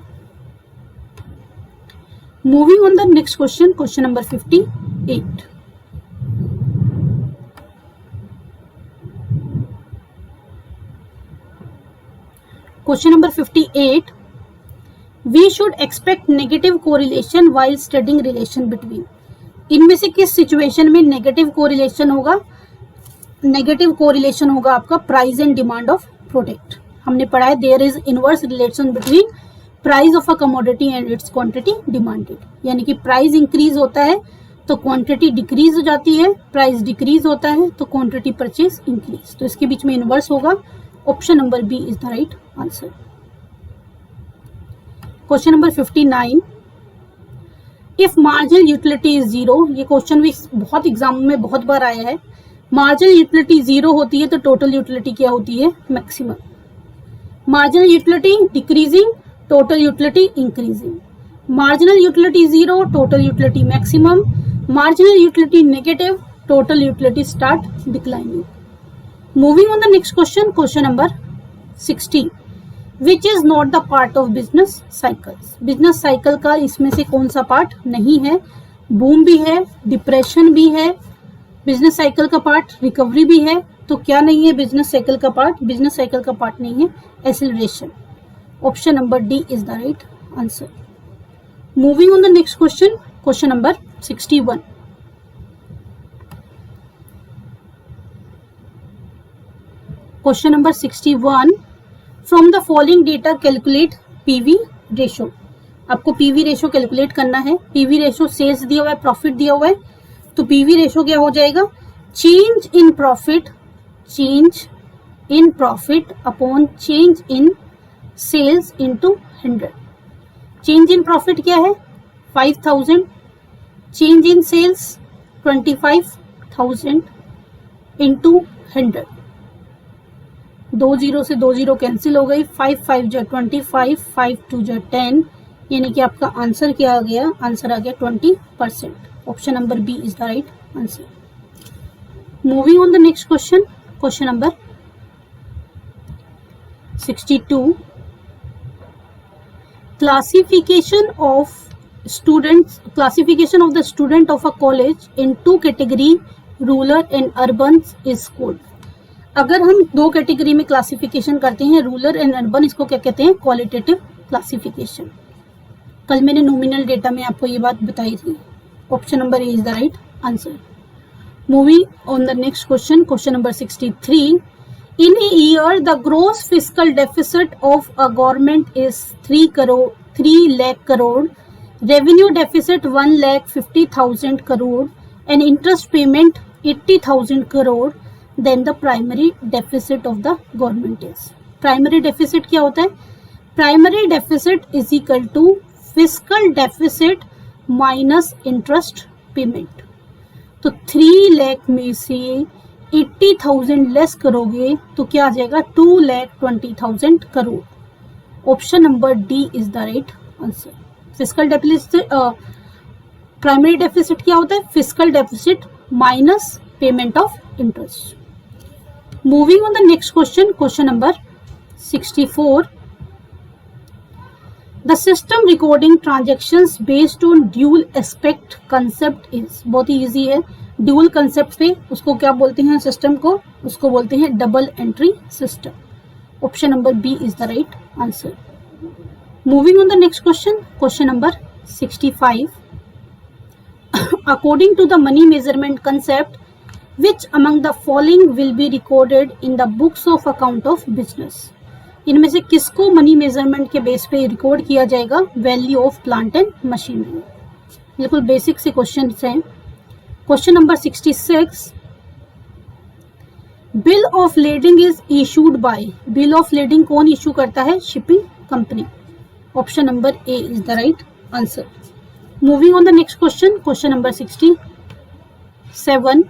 Moving on the next question, question number 58. Question number 58. We should expect negative correlation while studying relation between. इनमें से किस सिचुएशन में नेगेटिव कोरिलेशन होगा? नेगेटिव कोरिलेशन होगा आपका price and demand of product. हमने पढ़ा है there is inverse relation between price of a commodity and its quantity demanded, यानी कि प्राइस इंक्रीज होता है तो क्वांटिटी डिक्रीज हो जाती है, प्राइस डिक्रीज होता है तो क्वांटिटी परचेज इंक्रीज, तो इसके बीच में इनवर्स होगा। Option number B is the right answer. Question number 59, if marginal utility is zero, ये क्वेश्चन भी बहुत एग्जाम में बहुत बार आया है। मार्जिनल यूटिलिटी जीरो होती है तो टोटल यूटिलिटी क्या होती है? Maximum. Marginal utility decreasing, total utility increasing. Marginal utility zero, total utility maximum. Marginal utility negative, total utility start declining. Moving on the next question, question number 60, which is not the part of business cycles. Business cycle का इसमें से कौन सा part नहीं है? Boom भी है, depression भी है, बिजनेस साइकिल का पार्ट रिकवरी भी है, तो क्या नहीं है बिजनेस साइकिल का पार्ट? बिजनेस साइकिल का पार्ट नहीं है acceleration. Option number D is the right answer. Moving on the next question, question number 61, question number 61, from the following data calculate PV ratio. आपको पीवी रेशो कैलकुलेट करना है। PV ratio sales दिया हुआ है, profit दिया हुआ है, तो पीवी रेशो क्या हो जाएगा? Change in profit, change in profit upon change in sales into 100। Change in profit क्या है? 5000, change in sales 25,000 into 100। 2 zero से 2 जीरो कैंसिल हो गई, 5 5 जा 25, 5 2 जा 10, यानी कि आपका आंसर क्या आ गया? आंसर आ गया 20%। Option number B is the right answer. Moving on the next question, question number 62, classification of students, classification of the student of a college in 2 category rural and urban is called। अगर हम 2 category में classification करते हैं rural and urban, इसको क्या कहते हैं? Qualitative classification. कल मैंने नॉमिनल डेटा में आपको ये बात बताई थी। Option number A is the right answer. Moving on the next question, question number 63, in a year the gross fiscal deficit of a government is 3 lakh crore, revenue deficit 1,50,000 crore, and interest payment 80,000 crore, then the primary deficit of the government is। primary deficit क्या होता है? primary deficit is equal to fiscal deficit minus interest payment। तो 3 लाख में से 80,000 less करोगे तो क्या आ जाएगा? 2,20,000 crore. Option number D is the right answer. Fiscal deficit, primary deficit क्या होता है? Fiscal deficit minus payment of interest. Moving on the next question, question number 64, the system recording transactions based on dual aspect concept is. बहुत ही easy है। Dual concept पे उसको क्या बोलते हैं? सिस्टम को उसको बोलते हैं double entry system. Option number B is the right answer. Moving on the next question, question number 65, according to the money measurement concept which among the following will be recorded in the books of account of business. इनमें से किसको money measurement के base पे record किया जाएगा? Value of plant and machinery. बिल्कुल basic से question हैं। Question number 66, bill of lading is issued by. Bill of lending कौन इशू करता है? Shipping company. Option number A is the right answer. Moving on the next question, question number 67,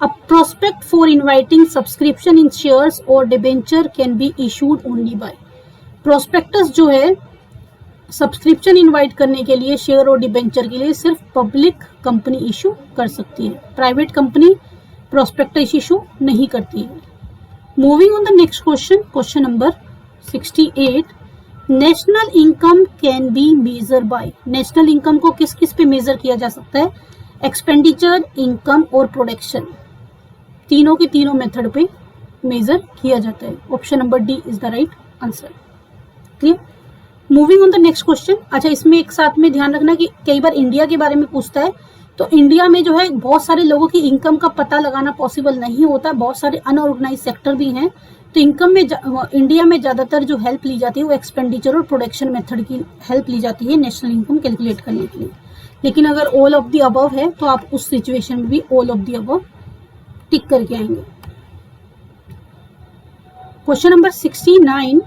a prospect for inviting subscription in shares or debenture can be issued only by। Prospectus जो है subscription invite करने के लिए, share और debenture के लिए सिर्फ public company issue कर सकती है। प्राइवेट कंपनी प्रोस्पेक्टस इशू नहीं करती है। Moving on the next question, question number 68, national income can be measure by. National income को किस किस पे मेजर किया जा सकता है? एक्सपेंडिचर, इनकम और प्रोडक्शन, तीनों के तीनों मेथड पे मेजर किया जाता है। Option number D is the right answer. Clear? Moving on the next question. अच्छा, इसमें एक साथ में ध्यान रखना कि कई बार इंडिया के बारे में पूछता है, तो इंडिया में जो है बहुत सारे लोगों की इनकम का पता लगाना पॉसिबल नहीं होता, बहुत सारे अनऑर्गेनाइज सेक्टर भी हैं, तो इनकम में इंडिया में ज़्यादातर जो हेल्प ली जाती है वो एक्सपेंडिचर और प्रोडक्शन मेथड की हेल्प ली जाती है नेशनल इनकम कैलकुलेट करने के लिए। लेकिन अगर ऑल ऑफ द अबव है तो आप उस सिचुएशन में भी ऑल ऑफ द अबव टिक करके आएंगे। Question number 69,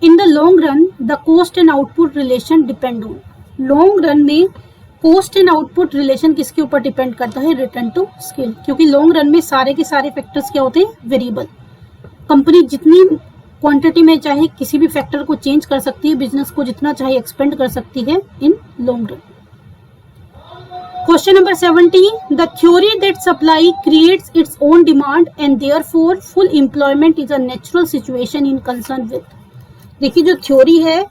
in the long run the cost and output relation depend on. Long run में कॉस्ट एंड आउटपुट रिलेशन किसके ऊपर डिपेंड करता है? रिटर्न टू स्केल, क्योंकि लॉन्ग रन में सारे के सारे फैक्टर्स क्या होते हैं? वेरिएबल। कंपनी जितनी क्वांटिटी में चाहे किसी भी फैक्टर को चेंज कर सकती है, बिजनेस को जितना चाहे एक्सपेंड कर सकती है in long run. Question number 70, the theory that supply creates its own demand and therefore full employment is a natural situation in concern with. देखिए जो थ्योरी है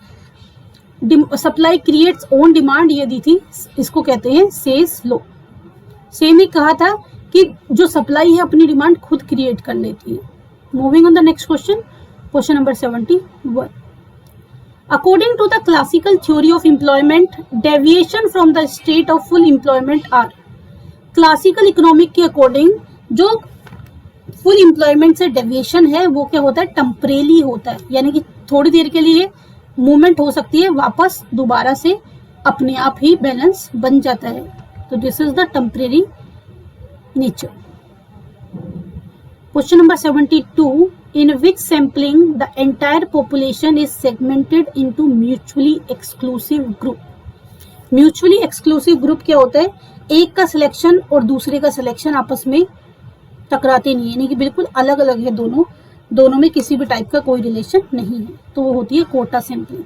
सप्लाई क्रिएट्स ओन डिमांड ये दी थी, इसको कहते हैं सेज लॉ। सेम ही कहा था कि जो सप्लाई है अपनी डिमांड खुद क्रिएट कर लेती है। Moving on the next question, question number 71, according to the classical theory of employment deviation from the state of full employment are. Classical economic के अकॉर्डिंग जो फुल एम्प्लॉयमेंट से डेविएशन है वो क्या होता है? टेम्परेरी होता है, यानी कि थोड़ी देर के लिए मूवमेंट हो सकती है, वापस दोबारा से अपने आप ही बैलेंस बन जाता है। तो this is the temporary nature. Question number 72, in which sampling the entire population is segmented into mutually exclusive group। Mutually exclusive group क्या होता है? एक का सिलेक्शन और दूसरे का सिलेक्शन आपस में टकराते नहीं है, यानी कि बिल्कुल अलग अलग है दोनों में किसी भी टाइप का कोई रिलेशन नहीं है। तो वो होती है कोटा सैम्पलिंग,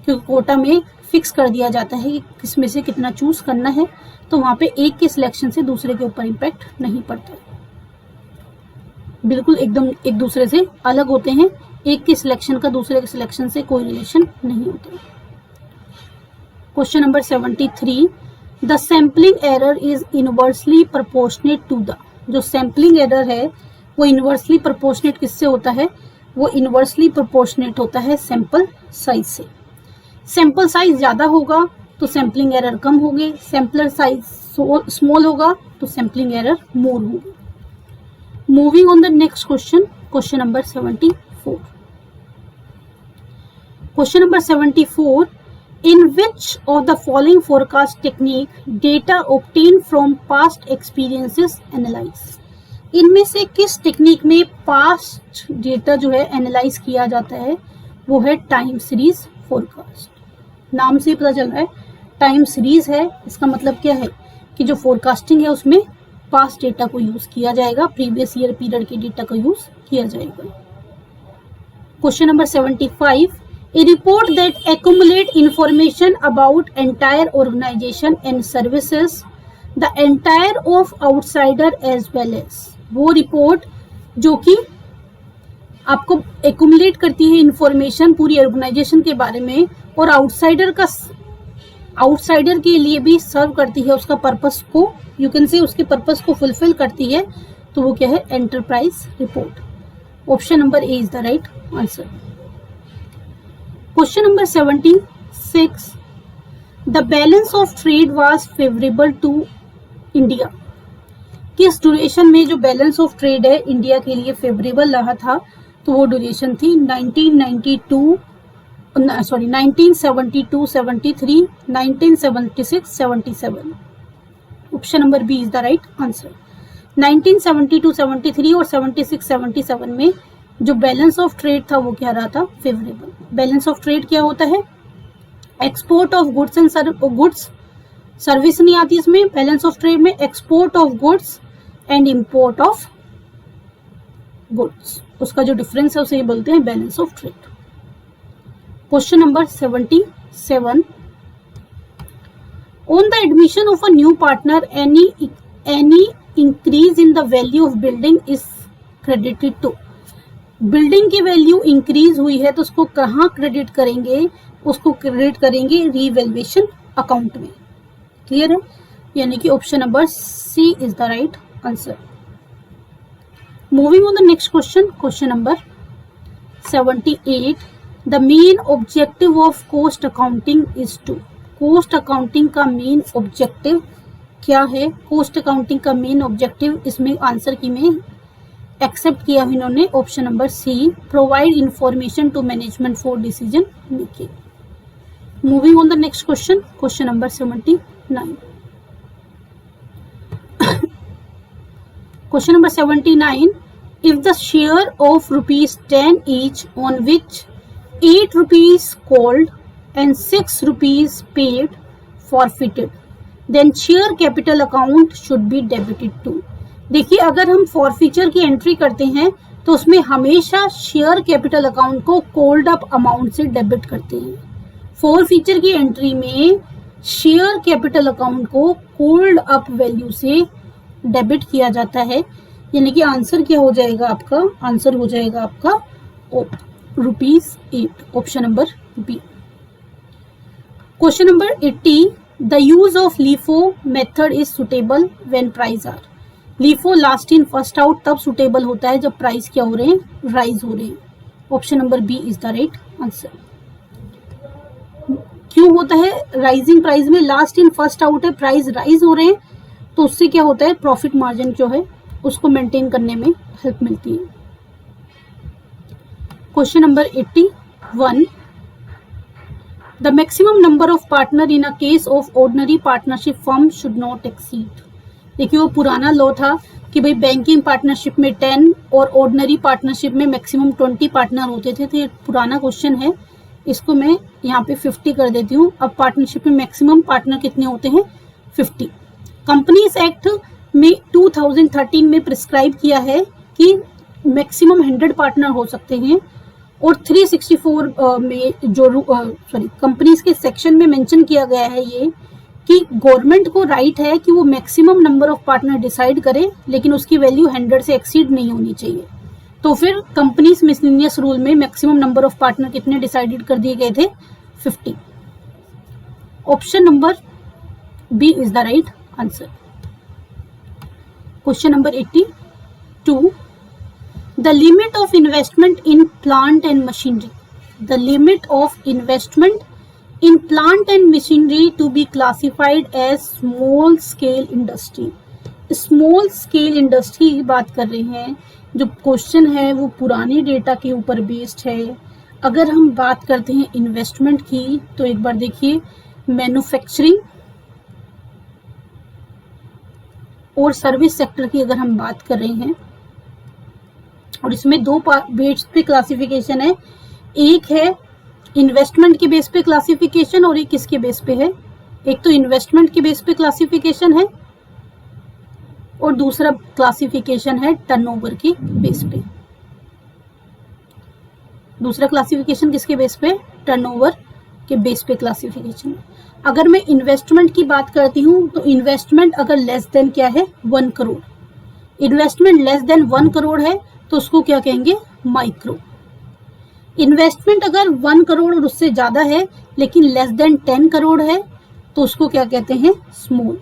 क्योंकि कोटा में फिक्स कर दिया जाता है कि किस में से कितना चूज करना है, तो वहाँ पे एक के सिलेक्शन से दूसरे के ऊपर इम्पैक्ट नहीं पड़ता है। बिल्कुल एकदम एक दूसरे से अलग होते हैं, एक के सिलेक्शन का दूसरे के सिलेक्शन से कोई रिलेशन नहीं होता। Question number 73, the sampling error is inversely proportionate to the. जो सैम्पलिंग एरर है वो इनवर्सली प्रोपोर्शनेट किससे होता है? वो इनवर्सली प्रोपोर्शनेट होता है सैंपल साइज से। सैंपल साइज ज्यादा होगा तो सैम्पलिंग एरर कम होगी, सैंपलर साइज स्मॉल होगा तो सैम्पलिंग एरर मोर होगी। Moving on the next question, question number 74. Question number 74, in which of the following forecast technique data obtained from past experiences analyze? इनमें से किस टेक्निक में पास्ट डेटा जो है एनालाइज किया जाता है? वो है टाइम सीरीज फोरकास्ट। नाम से पता चल रहा है टाइम सीरीज है, इसका मतलब क्या है कि जो फोरकास्टिंग है उसमें पास्ट डेटा को यूज किया जाएगा, प्रीवियस ईयर पीरियड के डेटा का यूज किया जाएगा। Question number 75, a report that accumulate information about entire organisation and services the entire of outsider as well as. वो रिपोर्ट जो कि आपको एक्यूमुलेट करती है इंफॉर्मेशन पूरी ऑर्गेनाइजेशन के बारे में और आउटसाइडर के लिए भी सर्व करती है, उसका पर्पस को यू कैन से उसके पर्पस को फुलफिल करती है, तो वो क्या है? Enterprise report. Option number A is the right answer. Question number 76, the balance of trade was favourable to India. किस ड्यूरेशन में जो बैलेंस ऑफ ट्रेड है इंडिया के लिए फेवरेबल रहा था? तो वो ड्यूरेशन थी 1972 1973, 1976, 77। Option number B is the right answer. 1972-73 और 76-77 में जो बैलेंस ऑफ ट्रेड था वो क्या रहा था? फेवरेबल। बैलेंस ऑफ ट्रेड क्या होता है? Export of goods and goods, service नहीं आती इसमें। बैलेंस ऑफ ट्रेड में export of goods and import of goods, उसका जो डिफरेंस है उसे बोलते हैं balance of trade. Question number 77, on the admission of a new partner any increase in the value of building is credited to। Building की value increase हुई है तो उसको कहाँ क्रेडिट करेंगे? उसको क्रेडिट करेंगे रीवैल्यूएशन अकाउंट में। क्लियर है? यानी कि option number C is the right answer. Moving on the next question, question number 78, the main objective of cost accounting is to. Cost accounting का मेन ऑब्जेक्टिव क्या है? कॉस्ट अकाउंटिंग का main objective इसमें answer key में accept किया इन्होंने option number C, provide information to management for decision making. Moving on the next question, question number 79. Question number 79. If the share of rupees 10 each on which 8 rupees called and 6 rupees paid forfeited, then share capital account should be debited to. देखिए, अगर हम forfeiture की entry करते हैं तो उसमें हमेशा share capital account को कोल्ड अप अमाउंट से डेबिट करते हैं. फॉरफीचर की एंट्री में शेयर कैपिटल अकाउंट को कोल्ड अप वैल्यू से डेबिट किया जाता है. यानी कि आंसर क्या हो जाएगा आपका, आंसर हो जाएगा आपका ₹8. Option number B. Question number 80. The use of LIFO method is suitable when price are. LIFO last in first out तब सुटेबल होता है जब प्राइस क्या हो रहे हैं, राइज हो रहे हैं. Option number B is the right answer. क्यों होता है राइजिंग प्राइस में, लास्ट इन फर्स्ट आउट है, प्राइस राइज हो रहे हैं, तो उससे क्या होता है, प्रॉफिट मार्जिन जो है उसको मेंटेन करने में हेल्प मिलती है. Question number 81. The maximum number of partner in a case of ordinary partnership firm should not exceed. देखिए, वो पुराना लॉ था कि भाई बैंकिंग पार्टनरशिप में 10 और ऑर्डिनरी पार्टनरशिप में मैक्सिमम 20 पार्टनर होते थे. तो ये पुराना क्वेश्चन है, इसको मैं यहाँ पे 50 कर देती हूँ. अब पार्टनरशिप में मैक्सिमम पार्टनर कितने होते हैं, 50. कंपनीज एक्ट में 2013 में प्रिस्क्राइब किया है कि मैक्सिमम 100 पार्टनर हो सकते हैं. और 364 में जो कंपनीज के सेक्शन में मेंशन किया गया है ये कि गवर्नमेंट को राइट है कि वो maximum number of partner decide करे, लेकिन उसकी वैल्यू 100 से एक्सीड नहीं होनी चाहिए. तो फिर कंपनीज मिसलेनियस रूल में मैक्सिमम नंबर ऑफ पार्टनर कितने डिसाइडेड कर दिए गए थे, 50. Option number B is the right answer. Question number 82. The limit of investment in plant and machinery. The limit of investment in plant and machinery to be classified as small scale industry. Small scale industry की बात कर रहे हैं. जो question है वो पुराने data के ऊपर बेस्ड है. अगर हम बात करते हैं इन्वेस्टमेंट की तो एक बार देखिए, मैन्युफैक्चरिंग और सर्विस सेक्टर की अगर हम बात कर रहे हैं, और इसमें दो बेस पे क्लासिफिकेशन है. एक है इन्वेस्टमेंट के बेस पे क्लासिफिकेशन और एक किसके बेस पे है, एक तो इन्वेस्टमेंट के बेस पे क्लासिफिकेशन है और दूसरा क्लासिफिकेशन है टर्नओवर के बेस पे. दूसरा क्लासिफिकेशन किसके बेस पे, टर्नओवर के बेस पे क्लासिफिकेशन. अगर मैं इन्वेस्टमेंट की बात करती हूँ तो इन्वेस्टमेंट अगर लेस देन क्या है, 1 crore. Investment less than 1 crore है तो उसको क्या कहेंगे, माइक्रो. इन्वेस्टमेंट अगर 1 करोड़ और उससे ज्यादा है लेकिन लेस देन 10 करोड़ है तो उसको क्या कहते हैं, स्मॉल.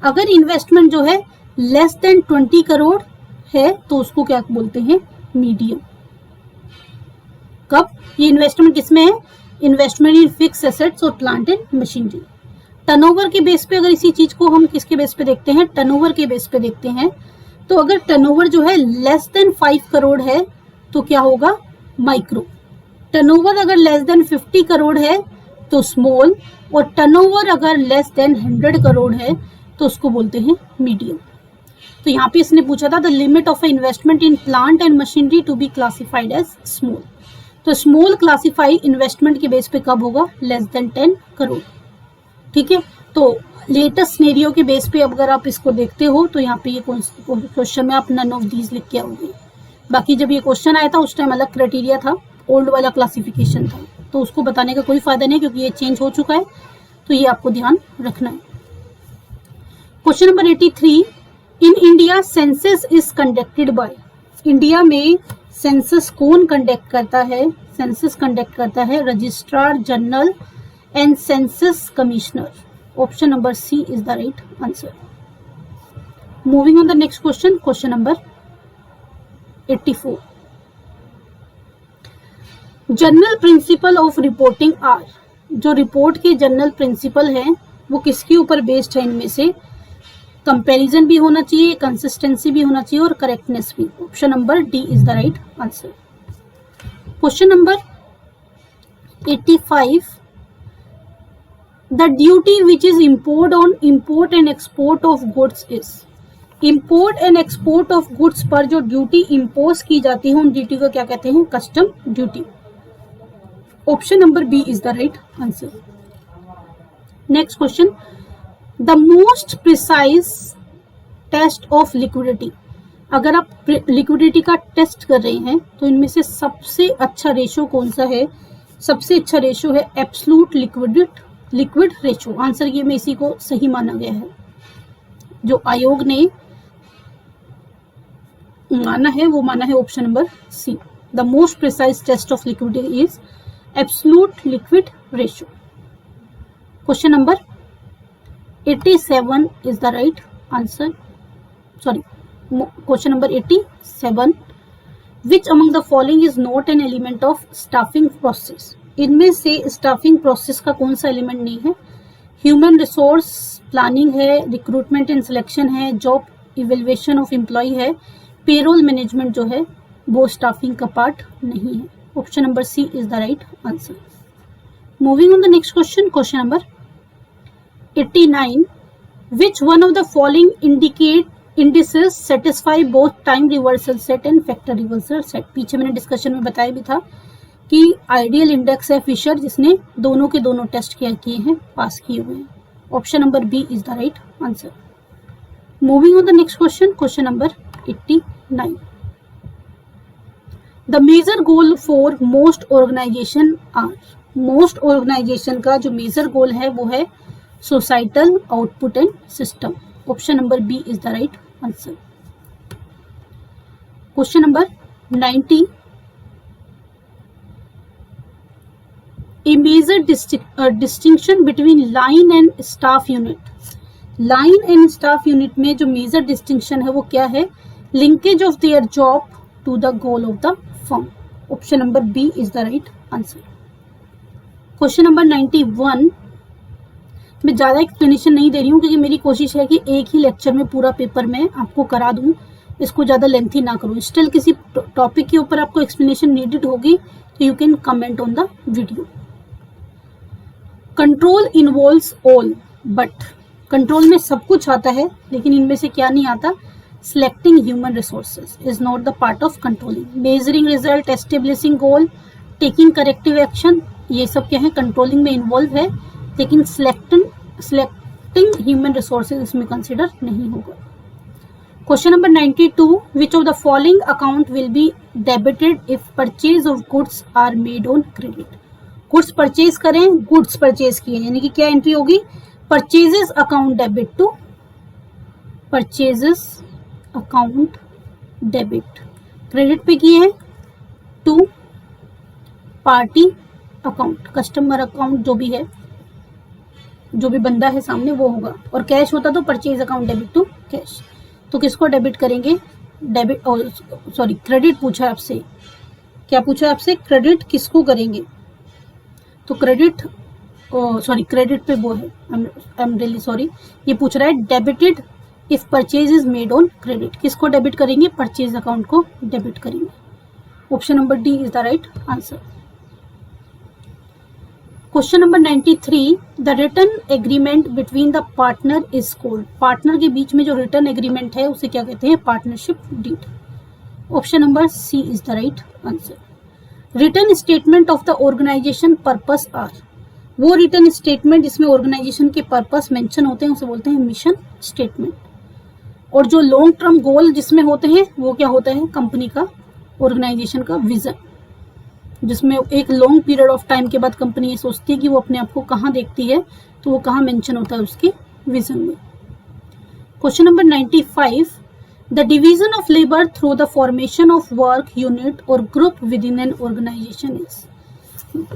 अगर इन्वेस्टमेंट जो है लेस देन 20 करोड़ है तो उसको क्या बोलते हैं, मीडियम. कब ये इन्वेस्टमेंट किसमें है, इन्वेस्टमेंट इन फिक्स एसेट्स और प्लांट एंड मशीनरी. टर्नओवर के बेस पे अगर इसी चीज को हम किसके बेस पे देखते हैं, टर्नओवर के बेस पे देखते हैं, तो अगर टर्नओवर जो है लेस देन 5 करोड़ है तो क्या होगा, माइक्रो. टर्नओवर अगर लेस देन 50 करोड़ है तो स्मॉल, और टर्नओवर अगर लेस देन 100 करोड़ है तो उसको बोलते हैं मीडियम. तो यहाँ पे इसने पूछा था the limit of investment in plant and machinery to be classified as small. तो स्मॉल क्लासिफाई इन्वेस्टमेंट के बेस पे कब होगा, लेस देन 10 करोड़. ठीक है, तो लेटेस्ट सिनेरियो के बेस पे अगर आप इसको देखते हो तो यहाँ पे ये क्वेश्चन में आप नन ऑफ दीज लिख के आओगे. बाकी जब ये क्वेश्चन आया था उस टाइम अलग क्राइटेरिया था, ओल्ड वाला क्लासिफिकेशन था, तो उसको बताने का कोई फायदा नहीं क्योंकि ये चेंज हो चुका है. तो ये आपको ध्यान रखना है. Question number 83. In India census is conducted by. India में सेंसस कौन कंडक्ट करता है, सेंसस कंडक्ट करता है registrar general and census commissioner. Option number C is the right answer. Moving on the next question, question number 84. General principle of reporting are. जो report के general principle हैं वो किसके ऊपर बेस्ड है, इनमें से कंपैरिजन भी होना चाहिए, कंसिस्टेंसी भी होना चाहिए और करेक्टनेस भी। Option number D is the right answer. Question number 85, the duty which is imposed on import and export of goods is. Import and export of goods पर जो ड्यूटी इम्पोज की जाती है उन ड्यूटी को क्या कहते हैं? Custom duty. Option number B is the right answer. Next question, the most precise test of liquidity. अगर आप लिक्विडिटी का टेस्ट कर रहे हैं तो इनमें से सबसे अच्छा रेशो कौन सा है? सबसे अच्छा रेशो है एब्सोल्यूट लिक्विड रेशो। आंसर ये में इसी को सही माना गया है। जो आयोग ने माना है वो माना है option number C. The most precise test of liquidity is absolute liquid ratio. Question number 87 is the right answer. Sorry, question number 87. Which among the following is not an element of staffing process? इनमें से staffing process का कौन सा element नहीं है? Human resource planning है, recruitment and selection है, job evaluation of employ है, पेरोल मैनेजमेंट जो है वो स्टाफिंग का पार्ट नहीं है। Option number C is the right answer. Moving on the next question, question number 89, which one of the following indices satisfy both time reversal set and factor reversal set? पीछे मैंने discussion में बताया भी था कि ideal index है Fisher, जिसने दोनों के दोनों टेस्ट किए हैं, पास किए हुए हैं। Option number B is the right answer. Moving on the next question, question number 89, the major goal for most organization are. Most organization का जो मेजर गोल है वो है societal output and system. Option number B is the right answer. Question number 90, a major distinction between line and staff unit. Line and staff unit में जो major distinction है वो क्या है? Linkage of their job to the goal of the firm. Option number B is the right answer. Question number 91, मैं ज़्यादा explanation नहीं दे रही हूँ क्योंकि मेरी कोशिश है कि एक ही लेक्चर में पूरा पेपर मैं आपको करा दूँ, इसको ज़्यादा लेंथी ना करूँ। स्टिल किसी टॉपिक के ऊपर आपको एक्सप्लेनेशन नीडेड होगी तो you can comment on the video. Control involves all, but control में सब कुछ आता है लेकिन इनमें से क्या नहीं आता? Selecting human resources is not the part of controlling. Measuring result, establishing goal, taking corrective action, ये सब क्या है? कंट्रोलिंग में इन्वॉल्व है, लेकिन सिलेक्टिंग ह्यूमन रिसोर्सेज इसमें कंसिडर नहीं होगा। Question number 92, which of the following account will be debited if purchase of goods are made on credit. Goods purchase करें, गुड्स परचेज किए, यानी कि क्या एंट्री होगी? Purchases account debit to purchases account debit, credit पे किए हैं to party account, customer account जो भी है, जो भी बंदा है सामने वो होगा, और कैश होता तो purchase account debit to cash. तो किसको डेबिट करेंगे? डेबिट, सॉरी क्रेडिट पूछा आपसे। क्या पूछा आपसे? क्रेडिट किसको करेंगे? तो क्रेडिट, सॉरी क्रेडिट पे वो है, आई एम रियली सॉरी, ये पूछ रहा है debited if purchase is made on credit. किसको डेबिट करेंगे? परचेज अकाउंट को डेबिट करेंगे। Option number D is the right answer. Question number 93, the return agreement between the partner is called. Partner के बीच में जो रिटर्न एग्रीमेंट है उसे क्या कहते हैं? Partnership deed. Option number C is the right answer. Return statement of the organization purpose are. वो रिटर्न स्टेटमेंट जिसमें ऑर्गेनाइजेशन के पर्पस मेंशन होते हैं उसे बोलते हैं मिशन स्टेटमेंट। और जो लॉन्ग टर्म गोल जिसमें होते हैं वो क्या होता है? कंपनी का, ऑर्गेनाइजेशन का विजन, जिसमें एक लॉन्ग पीरियड ऑफ टाइम के बाद कंपनी ये सोचती है कि वो अपने आप को कहाँ देखती है, तो वो कहाँ मेंशन होता है? उसके विजन में। Question number 95, the division of labour through the formation of work unit और group within an organisation is.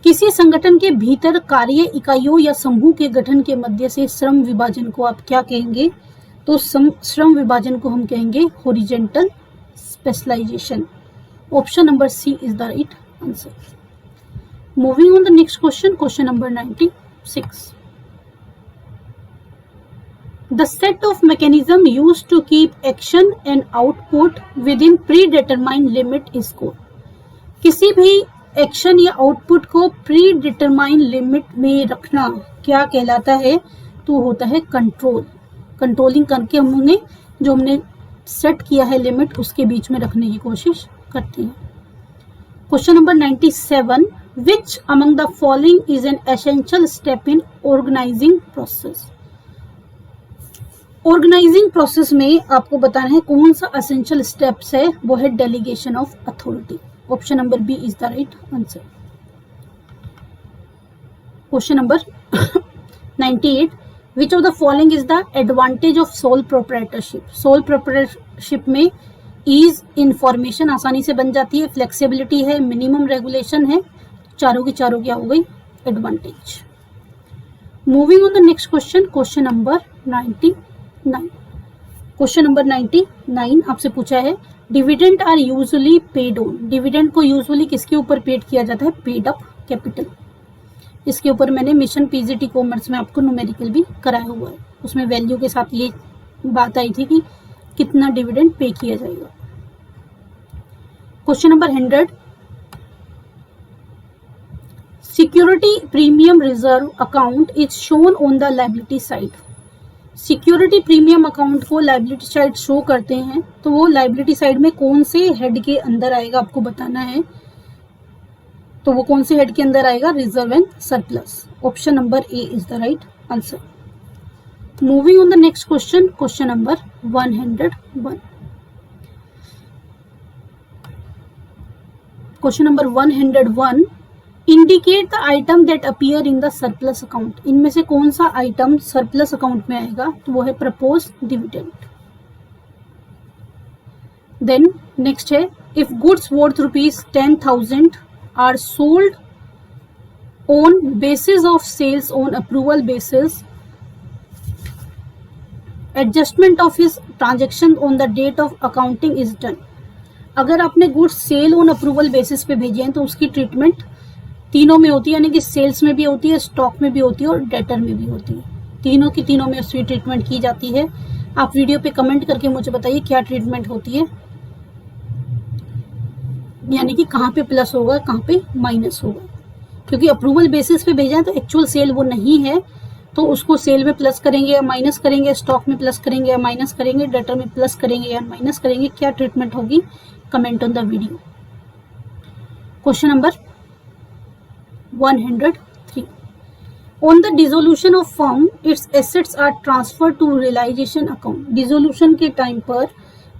किसी संगठन के भीतर कार्य इकाइयों या समूह के गठन के मध्य से श्रम विभाजन को आप क्या कहेंगे? तो श्रम विभाजन को हम कहेंगे horizontal specialization. Option number C is the right answer. Moving on the next question, question number 96, The set of mechanism used to keep action and output within predetermined limit is called. किसी भी action या output को pre determine limit में रखना क्या कहलाता है? तो होता है कंट्रोल. कंट्रोलिंग करके हमने जो हमने सेट किया है लिमिट उसके बीच में रखने की कोशिश करते हैं. Question number 97. Which among the following is an essential step in organizing process? Organizing process में आपको बताना है कौन सा एसेंशियल स्टेप्स है. वो है delegation of authority. Option number B is the right answer. Question number 98. Which of the following is the advantage of sole proprietorship? Sole proprietorship में ईज इंफॉर्मेशन आसानी से बन जाती है, फ्लेक्सिबिलिटी है, मिनिमम रेगुलेशन है. चारों की क्या हो गई? Advantage. Moving on the next question. Question number 99. Question number 99 आपसे पूछा है dividend are usually paid on. Dividend को यूजुअली किसके ऊपर पेड किया जाता है? Paid up capital. इसके ऊपर मैंने मिशन पीजीटी कॉमर्स में आपको न्यूमेरिकल भी कराया हुआ है. उसमें वैल्यू के साथ ये बात आई थी कि कितना डिविडेंड पे किया जाएगा. Question number 100. Security premium reserve account is shown on the liability side. Security premium account को लायबिलिटी साइड शो करते हैं तो वो लायबिलिटी साइड में कौन से हेड के अंदर आएगा आपको बताना है. तो वो कौन से हेड के अंदर आएगा? Reserve and surplus. Option number A is the right answer. Moving on the next question. Question number 101. Question number 101. Indicate the item that appear in the surplus account. इनमें से कौन सा आइटम सरप्लस अकाउंट में आएगा? तो वो है propose dividend. Then next है if goods worth ₹10,000 are sold on basis of sales on approval basis, adjustment of his transaction on the date of accounting is done. अगर आपने goods sale on approval basis पे भेजे हैं तो उसकी treatment तीनों में होती है, यानी कि सेल्स में भी होती है, स्टॉक में भी होती है और डेटर में भी होती है. तीनों की तीनों में उसकी ट्रीटमेंट की जाती है. आप वीडियो पे कमेंट करके मुझे बताइए क्या ट्रीटमेंट होती है, यानी कि कहाँ पे प्लस होगा कहाँ पे माइनस होगा. क्योंकि अप्रूवल बेसिस पे भेजा है तो एक्चुअल सेल वो नहीं है, तो उसको सेल में प्लस करेंगे या माइनस करेंगे, स्टॉक में प्लस करेंगे या माइनस करेंगे, डेटर में प्लस करेंगे या माइनस करेंगे. क्या ट्रीटमेंट होगी? Comment on the video. Question number 103. On the dissolution of firm, its assets are transferred to realization account. Dissolution के टाइम पर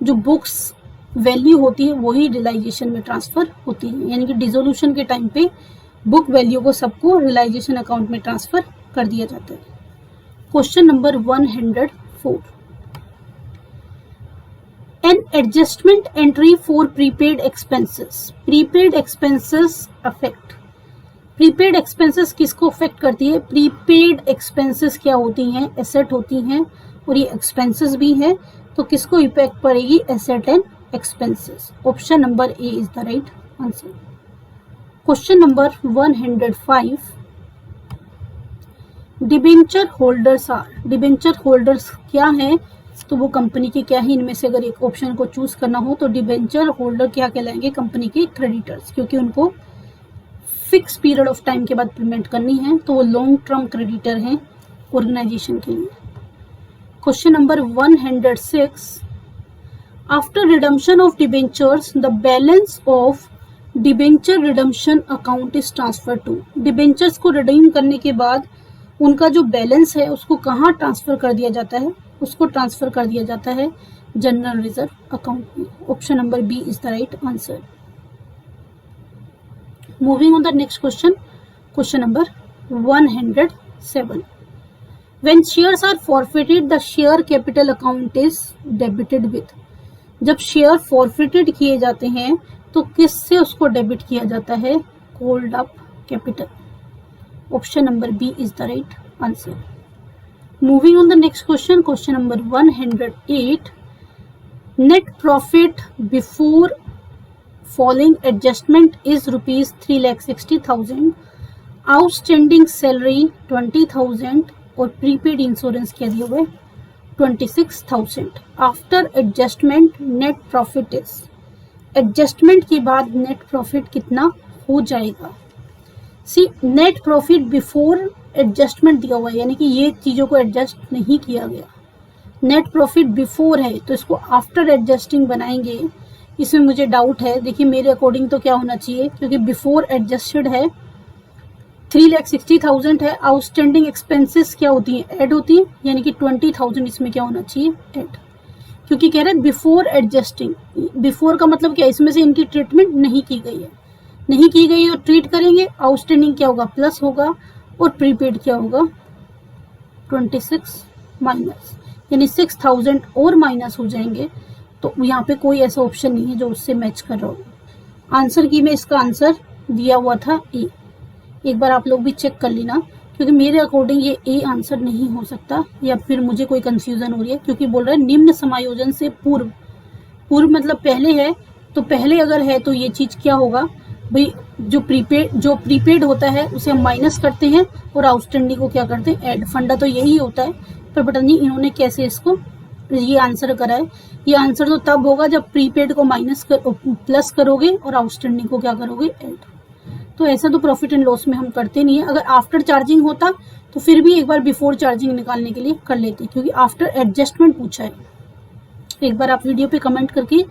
जो बुक्स वैल्यू होती है वही रियलाइजेशन में ट्रांसफर होती है, यानी कि डिसोल्यूशन के टाइम पे बुक वैल्यू को सबको रियलाइजेशन अकाउंट में ट्रांसफर कर दिया जाता है. Question number 104. An adjustment entry for prepaid expenses. Prepaid expenses affect. Prepaid expenses किसको अफेक्ट करती है? प्रीपेड एक्सपेंसेस क्या होती हैं? एसेट होती हैं और ये एक्सपेंसेस भी है, तो किसको इफेक्ट पड़ेगी? Asset and expenses. Option number A is the right answer. Question number 105. Debenture holders are. Debenture holders क्या है? तो वो कंपनी के क्या है? इनमें से अगर एक ऑप्शन को चूज करना हो तो डिबेंचर होल्डर क्या कहलाएंगे? कंपनी के क्रेडिटर्स, क्योंकि उनको फिक्स पीरियड ऑफ टाइम के बाद पेमेंट करनी है, तो वो लॉन्ग टर्म क्रेडिटर हैं ऑर्गेनाइजेशन के लिए. Question number 106. After redemption of debentures the balance of debenture redemption account is transfer to. Debentures को रिडीम करने के बाद उनका जो बैलेंस है उसको कहाँ ट्रांसफर कर दिया जाता है? उसको ट्रांसफर कर दिया जाता है जनरल रिजर्व अकाउंट में. Option number B is the right answer. Moving on the next question. Question number 107. When shares are forfeited, the share capital account is debited with. जब शेयर फॉरफिटेड किए जाते हैं तो किससे उसको डेबिट किया जाता है? Called up capital. Option number B is the right answer. Moving on the next question. Question number 108. Net profit before following adjustment is ₹3,60,000. Outstanding salary 20,000 और प्रीपेड इंश्योरेंस क्या दिया हुआ है? 26,000. After adjustment net profit is, adjustment के बाद net profit कितना हो जाएगा? See, net profit before adjustment दिया हुआ है, यानी कि ये चीज़ों को एडजस्ट नहीं किया गया। नेट प्रॉफिट बिफोर है तो इसको आफ्टर एडजस्टिंग बनाएंगे, इसमें मुझे डाउट है। देखिए मेरे अकॉर्डिंग तो क्या होना चाहिए, क्योंकि बिफोर एडजस्टेड है, 3,60,000 है, आउटस्टैंडिंग एक्सपेंसेस क्या होती हैं, ऐड होती हैं, यानी कि 20,000 इसमें क्या होना चाहिए, ऐड, क्योंकि कह रहे हैं बिफोर एडजस्टिंग। बिफोर का मतलब क्या, इसमें से इनकी ट्रीटमेंट नहीं की गई है, नहीं की गई है तो ट्रीट करेंगे, आउटस्टैंडिंग क्या होगा, प्लस होगा, और प्रीपेड क्या होगा, 26 माइनस, यानी 6,000 और माइनस हो जाएंगे। तो यहाँ पे कोई ऐसा ऑप्शन नहीं है जो उससे मैच कर रहा हो। आंसर की में इसका आंसर दिया हुआ था ए, एक बार आप लोग भी चेक कर लेना, क्योंकि मेरे अकॉर्डिंग ये ए आंसर नहीं हो सकता, या फिर मुझे कोई कंफ्यूजन हो रही है, क्योंकि बोल रहा है निम्न समायोजन से पूर्व, पूर्व मतलब पहले है, तो पहले अगर है तो ये चीज क्या होगा भाई, जो प्रीपेड होता है उसे हम माइनस करते हैं और आउटस्टैंडिंग को क्या करते हैं, ऐड। फंडा तो यही होता है, पर पता नहीं इन्होंने कैसे इसको ये आंसर करा है। ये आंसर तो तब होगा जब प्रीपेड को प्लस करोगे और आउटस्टैंडिंग को क्या करोगे, ऐड। तो ऐसा तो प्रॉफिट एंड लॉस में हम करते नहीं है। अगर आफ्टर चार्जिंग होता तो फिर भी एक बार बिफोर चार्जिंग निकालने के लिए कर लेते, क्योंकि आफ्टर एडजस्टमेंट पूछा है। एक बार आप वीडियो पे कमेंट करके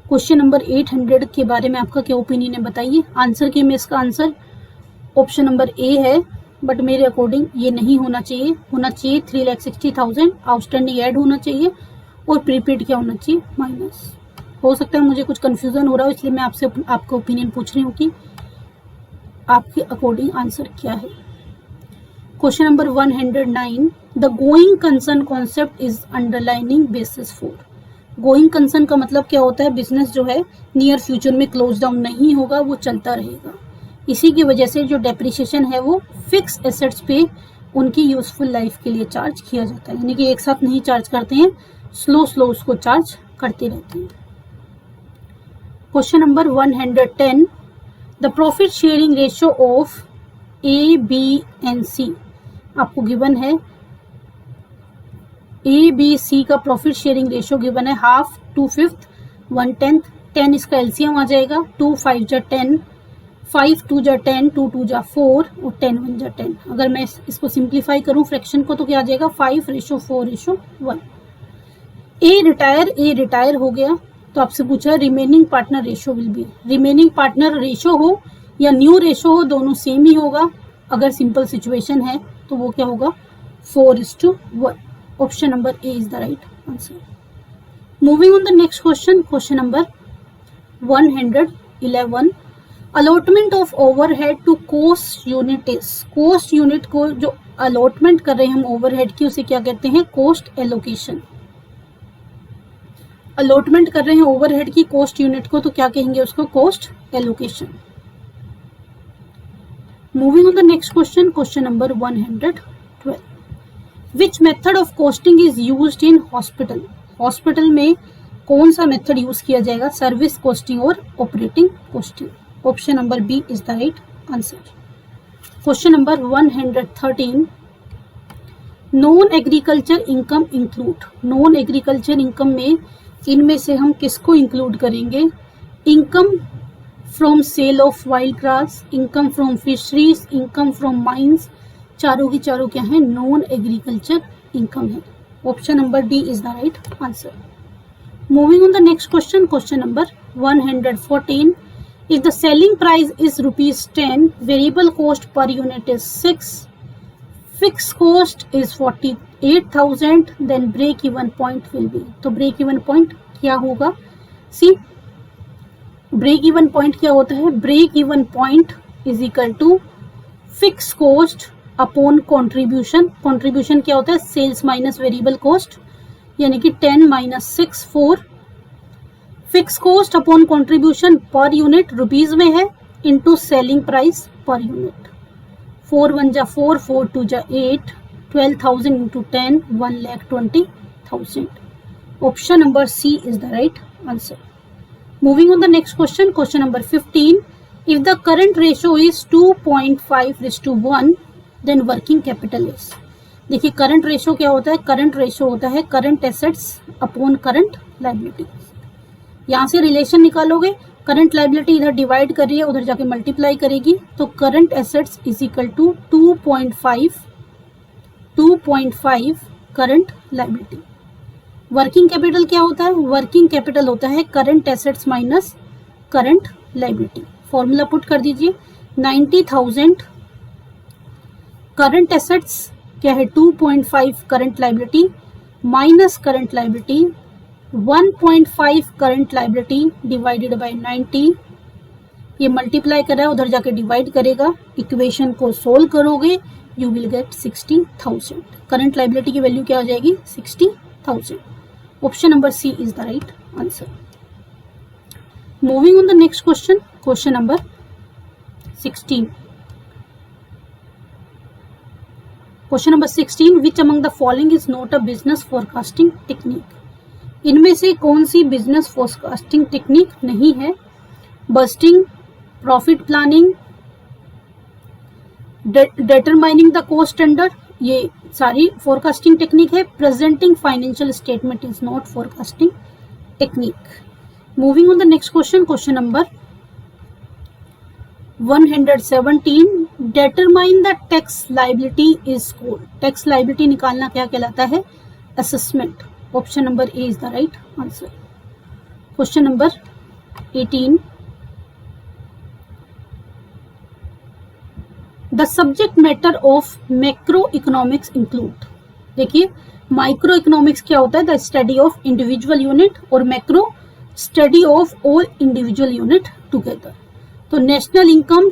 क्वेश्चन नंबर 800 के बारे में आपका क्या ओपिनियन है बताइए। आंसर की में इसका आंसर ऑप्शन नंबर ए है, बट मेरे अकॉर्डिंग ये नहीं होना चाहिए। होना चाहिए 3,60,000, आउटस्टैंडिंग ऐड होना चाहिए, और प्रीपेड क्या होना चाहिए, माइनस। हो सकता है मुझे कुछ कंफ्यूजन हो रहा हो, इसलिए मैं आपसे आपका ओपिनियन पूछ रही हूँ कि आपके अकॉर्डिंग आंसर क्या है। Question number 109, the going concern concept is underlining basis for. Going concern का मतलब क्या होता है, बिजनेस जो है नियर फ्यूचर में क्लोज डाउन नहीं होगा, वो चलता रहेगा। इसी की वजह से जो डेप्रिसिएशन है वो फिक्स एसेट्स पे उनकी यूजफुल लाइफ के लिए चार्ज किया जाता है, यानी कि एक साथ नहीं चार्ज करते हैं, स्लो उसको चार्ज करते रहते हैं। Question number 110, the profit sharing ratio of A, B and C आपको गिवन है। ए, बी, सी का प्रॉफिट शेयरिंग रेशियो गिवन है, हाफ, 2/5, 1/10, 10 इसका एलसीएम आ जाएगा, 2 5 जा 10, 5 2 जा 10, 2 2 जा 4, और 10 1 जा 10। अगर मैं इसको सिंप्लीफाई करूं फ्रैक्शन को तो क्या आ जाएगा, 5:4:1। ए रिटायर हो गया, तो आपसे पूछा remaining partner ratio will be, remaining partner ratio हो या न्यू रेशियो हो, दोनों सेम ही होगा। अगर सिंपल सिचुएशन है तो वो क्या होगा, 4:1। Option number A is the right answer. Moving on the next question, question number 111, allotment of overhead to cost unit is. Cost unit को जो अलॉटमेंट कर रहे हैं हम ओवरहेड की, उसे क्या कहते हैं, कॉस्ट एलोकेशन। अलॉटमेंट कर रहे हैं ओवरहेड की कॉस्ट यूनिट को, तो क्या कहेंगे उसको, cost allocation. Moving on the next question, question number 112, which method of costing is used in hospital. Hospital में कौन सा मेथड यूज किया जाएगा, सर्विस कॉस्टिंग और operating costing. Option number B is the right answer. Question number 113, non agriculture income include. Non agriculture income में इनमें से हम किसको इंक्लूड करेंगे, income from sale of wild grass, income from fisheries, income from mines. चारों की चारों क्या है, नॉन एग्रीकल्चर इनकम है। Option number D is the right answer. Moving on the next question, question number 114, if the selling price is ₹10, variable cost per unit is 6, fixed cost is 48,000, then break even point will be। तो break even point क्या होगा, सी break even point क्या होता है, break even point is equal to fixed cost upon contribution. Contribution क्या होता है, sales minus variable cost, यानी कि 10 - 6 4। Fix cost upon contribution per unit rupees में है, into selling price per unit. 4 1 जा 4, 4 2 जा 8, 12,000 into 10, 1,20,000। Option number C is the right answer. Moving on the next question, question number 15, if the current ratio is 2.5:1, then working capital is. देखिए current ratio क्या होता है, current ratio होता है current assets upon current liability. यहाँ से relation निकालोगे, current liability इधर डिवाइड कर रही है, उधर जाके मल्टीप्लाई करेगी, तो current assets is equal to 2.5 current liability. Working capital क्या होता है, वर्किंग कैपिटल होता है current assets minus current liability. Formula put कर दीजिए, 90,000 करंट एसेट्स क्या है 2.5 current liability minus current liability 1.5 current liability divided by 90। ये मल्टीप्लाई कर रहा है, उधर जाके डिवाइड करेगा, इक्वेशन को सोल्व करोगे you will get 60,000। Current liability की वैल्यू क्या हो जाएगी 60,000। Option number C is the right answer. Moving on the next question, question number 16। Question number 16, which among the following is not a business forecasting technique. इनमें से कौन सी business forecasting technique नहीं है, budgeting, profit planning, determining the cost standard, ये सारी forecasting technique है। Presenting financial statement is not forecasting technique. Moving on the next question, question number 117, determine the tax liability is called. Tax liability निकालना क्या कहलाता है, assessment. Option number A is the right answer. Question number 18, the subject matter of macro economics include. देखिए micro economics क्या होता है, the study of individual unit, और macro study of all individual unit together. तो national income,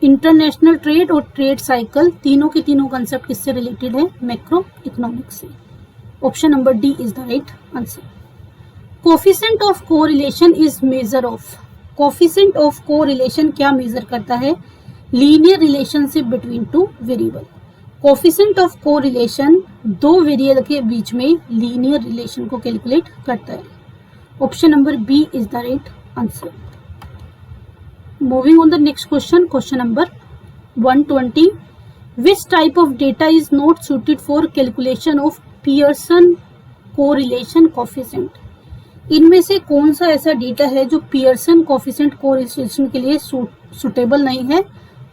international trade और trade cycle, तीनों के तीनों कंसेप्ट किससे रिलेटेड है, मैक्रो इकोनॉमिक्स से। Option number D is the right answer. Coefficient of correlation is measure of. Coefficient of correlation क्या measure करता है, linear relationship between two variable. Coefficient of correlation दो वेरिएबल के बीच में लीनियर रिलेशन को कैलकुलेट करता है। Option number B is the right answer. Moving on the next question, question number 120, which type of data is not suited for calculation of Pearson correlation coefficient. इनमें से कौन सा ऐसा डेटा है जो पियर्सन कोफिशिएंट कोरिलेशन के लिए suitable नहीं है,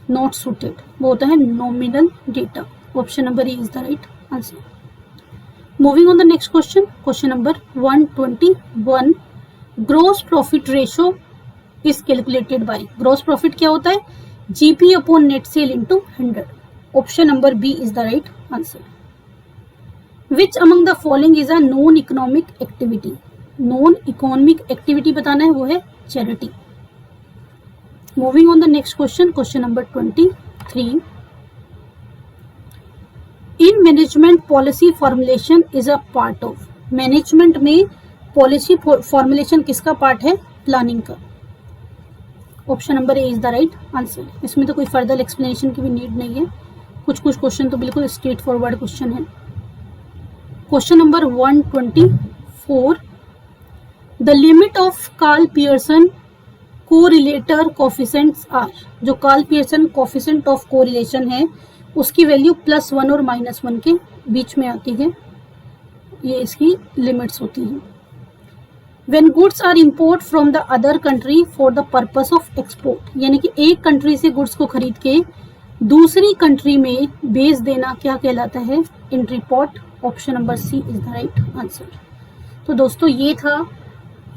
नॉट सुटेड, वो होता है nominal data. Option number A is the right answer. Moving on the next question, question number 121, gross profit ratio is calculated by. Gross profit क्या होता है, GP upon net sale into 100। Option number B is the right answer. Which among the following is a non economic activity. Non economic activity बताना है, वो है charity. Moving on the next question, question number 23, in management policy formulation is a part of. Management में policy formulation किसका part है, planning का। Option number A is the right answer. इसमें तो कोई फर्दर एक्सप्लेनेशन की भी नीड नहीं है, कुछ क्वेश्चन तो बिल्कुल स्ट्रेट फॉरवर्ड क्वेश्चन है। Question number 124, the limit of Karl Pearson correlation coefficients are. जो Karl Pearson coefficient of correlation है उसकी वैल्यू +1 और -1 के बीच में आती है, ये इसकी लिमिट्स होती हैं। When goods are import from the other country for the purpose of export, यानी कि एक कंट्री से गुड्स को खरीद के दूसरी कंट्री में बेच देना क्या कहलाता है, entrepot. Option number C is the right answer. तो दोस्तों ये था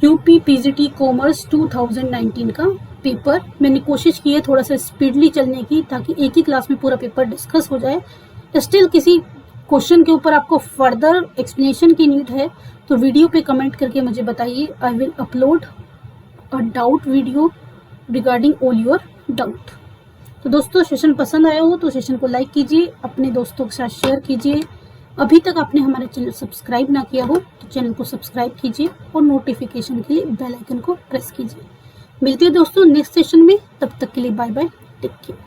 यूपी पीजीटी कॉमर्स 2019 का पेपर। मैंने कोशिश की है थोड़ा सा स्पीडली चलने की, ताकि एक ही क्लास में पूरा पेपर डिस्कस हो जाए। स्टिल किसी क्वेश्चन के ऊपर आपको फर्दर एक्सप्लेनेशन की नीड है तो वीडियो पे कमेंट करके मुझे बताइए। I will upload a doubt video regarding all your doubt. तो दोस्तों सेशन पसंद आया हो तो सेशन को लाइक कीजिए, अपने दोस्तों के साथ शेयर कीजिए। अभी तक आपने हमारे चैनल सब्सक्राइब ना किया हो तो चैनल को सब्सक्राइब कीजिए और नोटिफिकेशन के लिए बेल आइकन को प्रेस कीजिए। मिलते हैं दोस्तों नेक्स्ट सेशन में, तब तक के लिए बाय बाय, टेक केयर।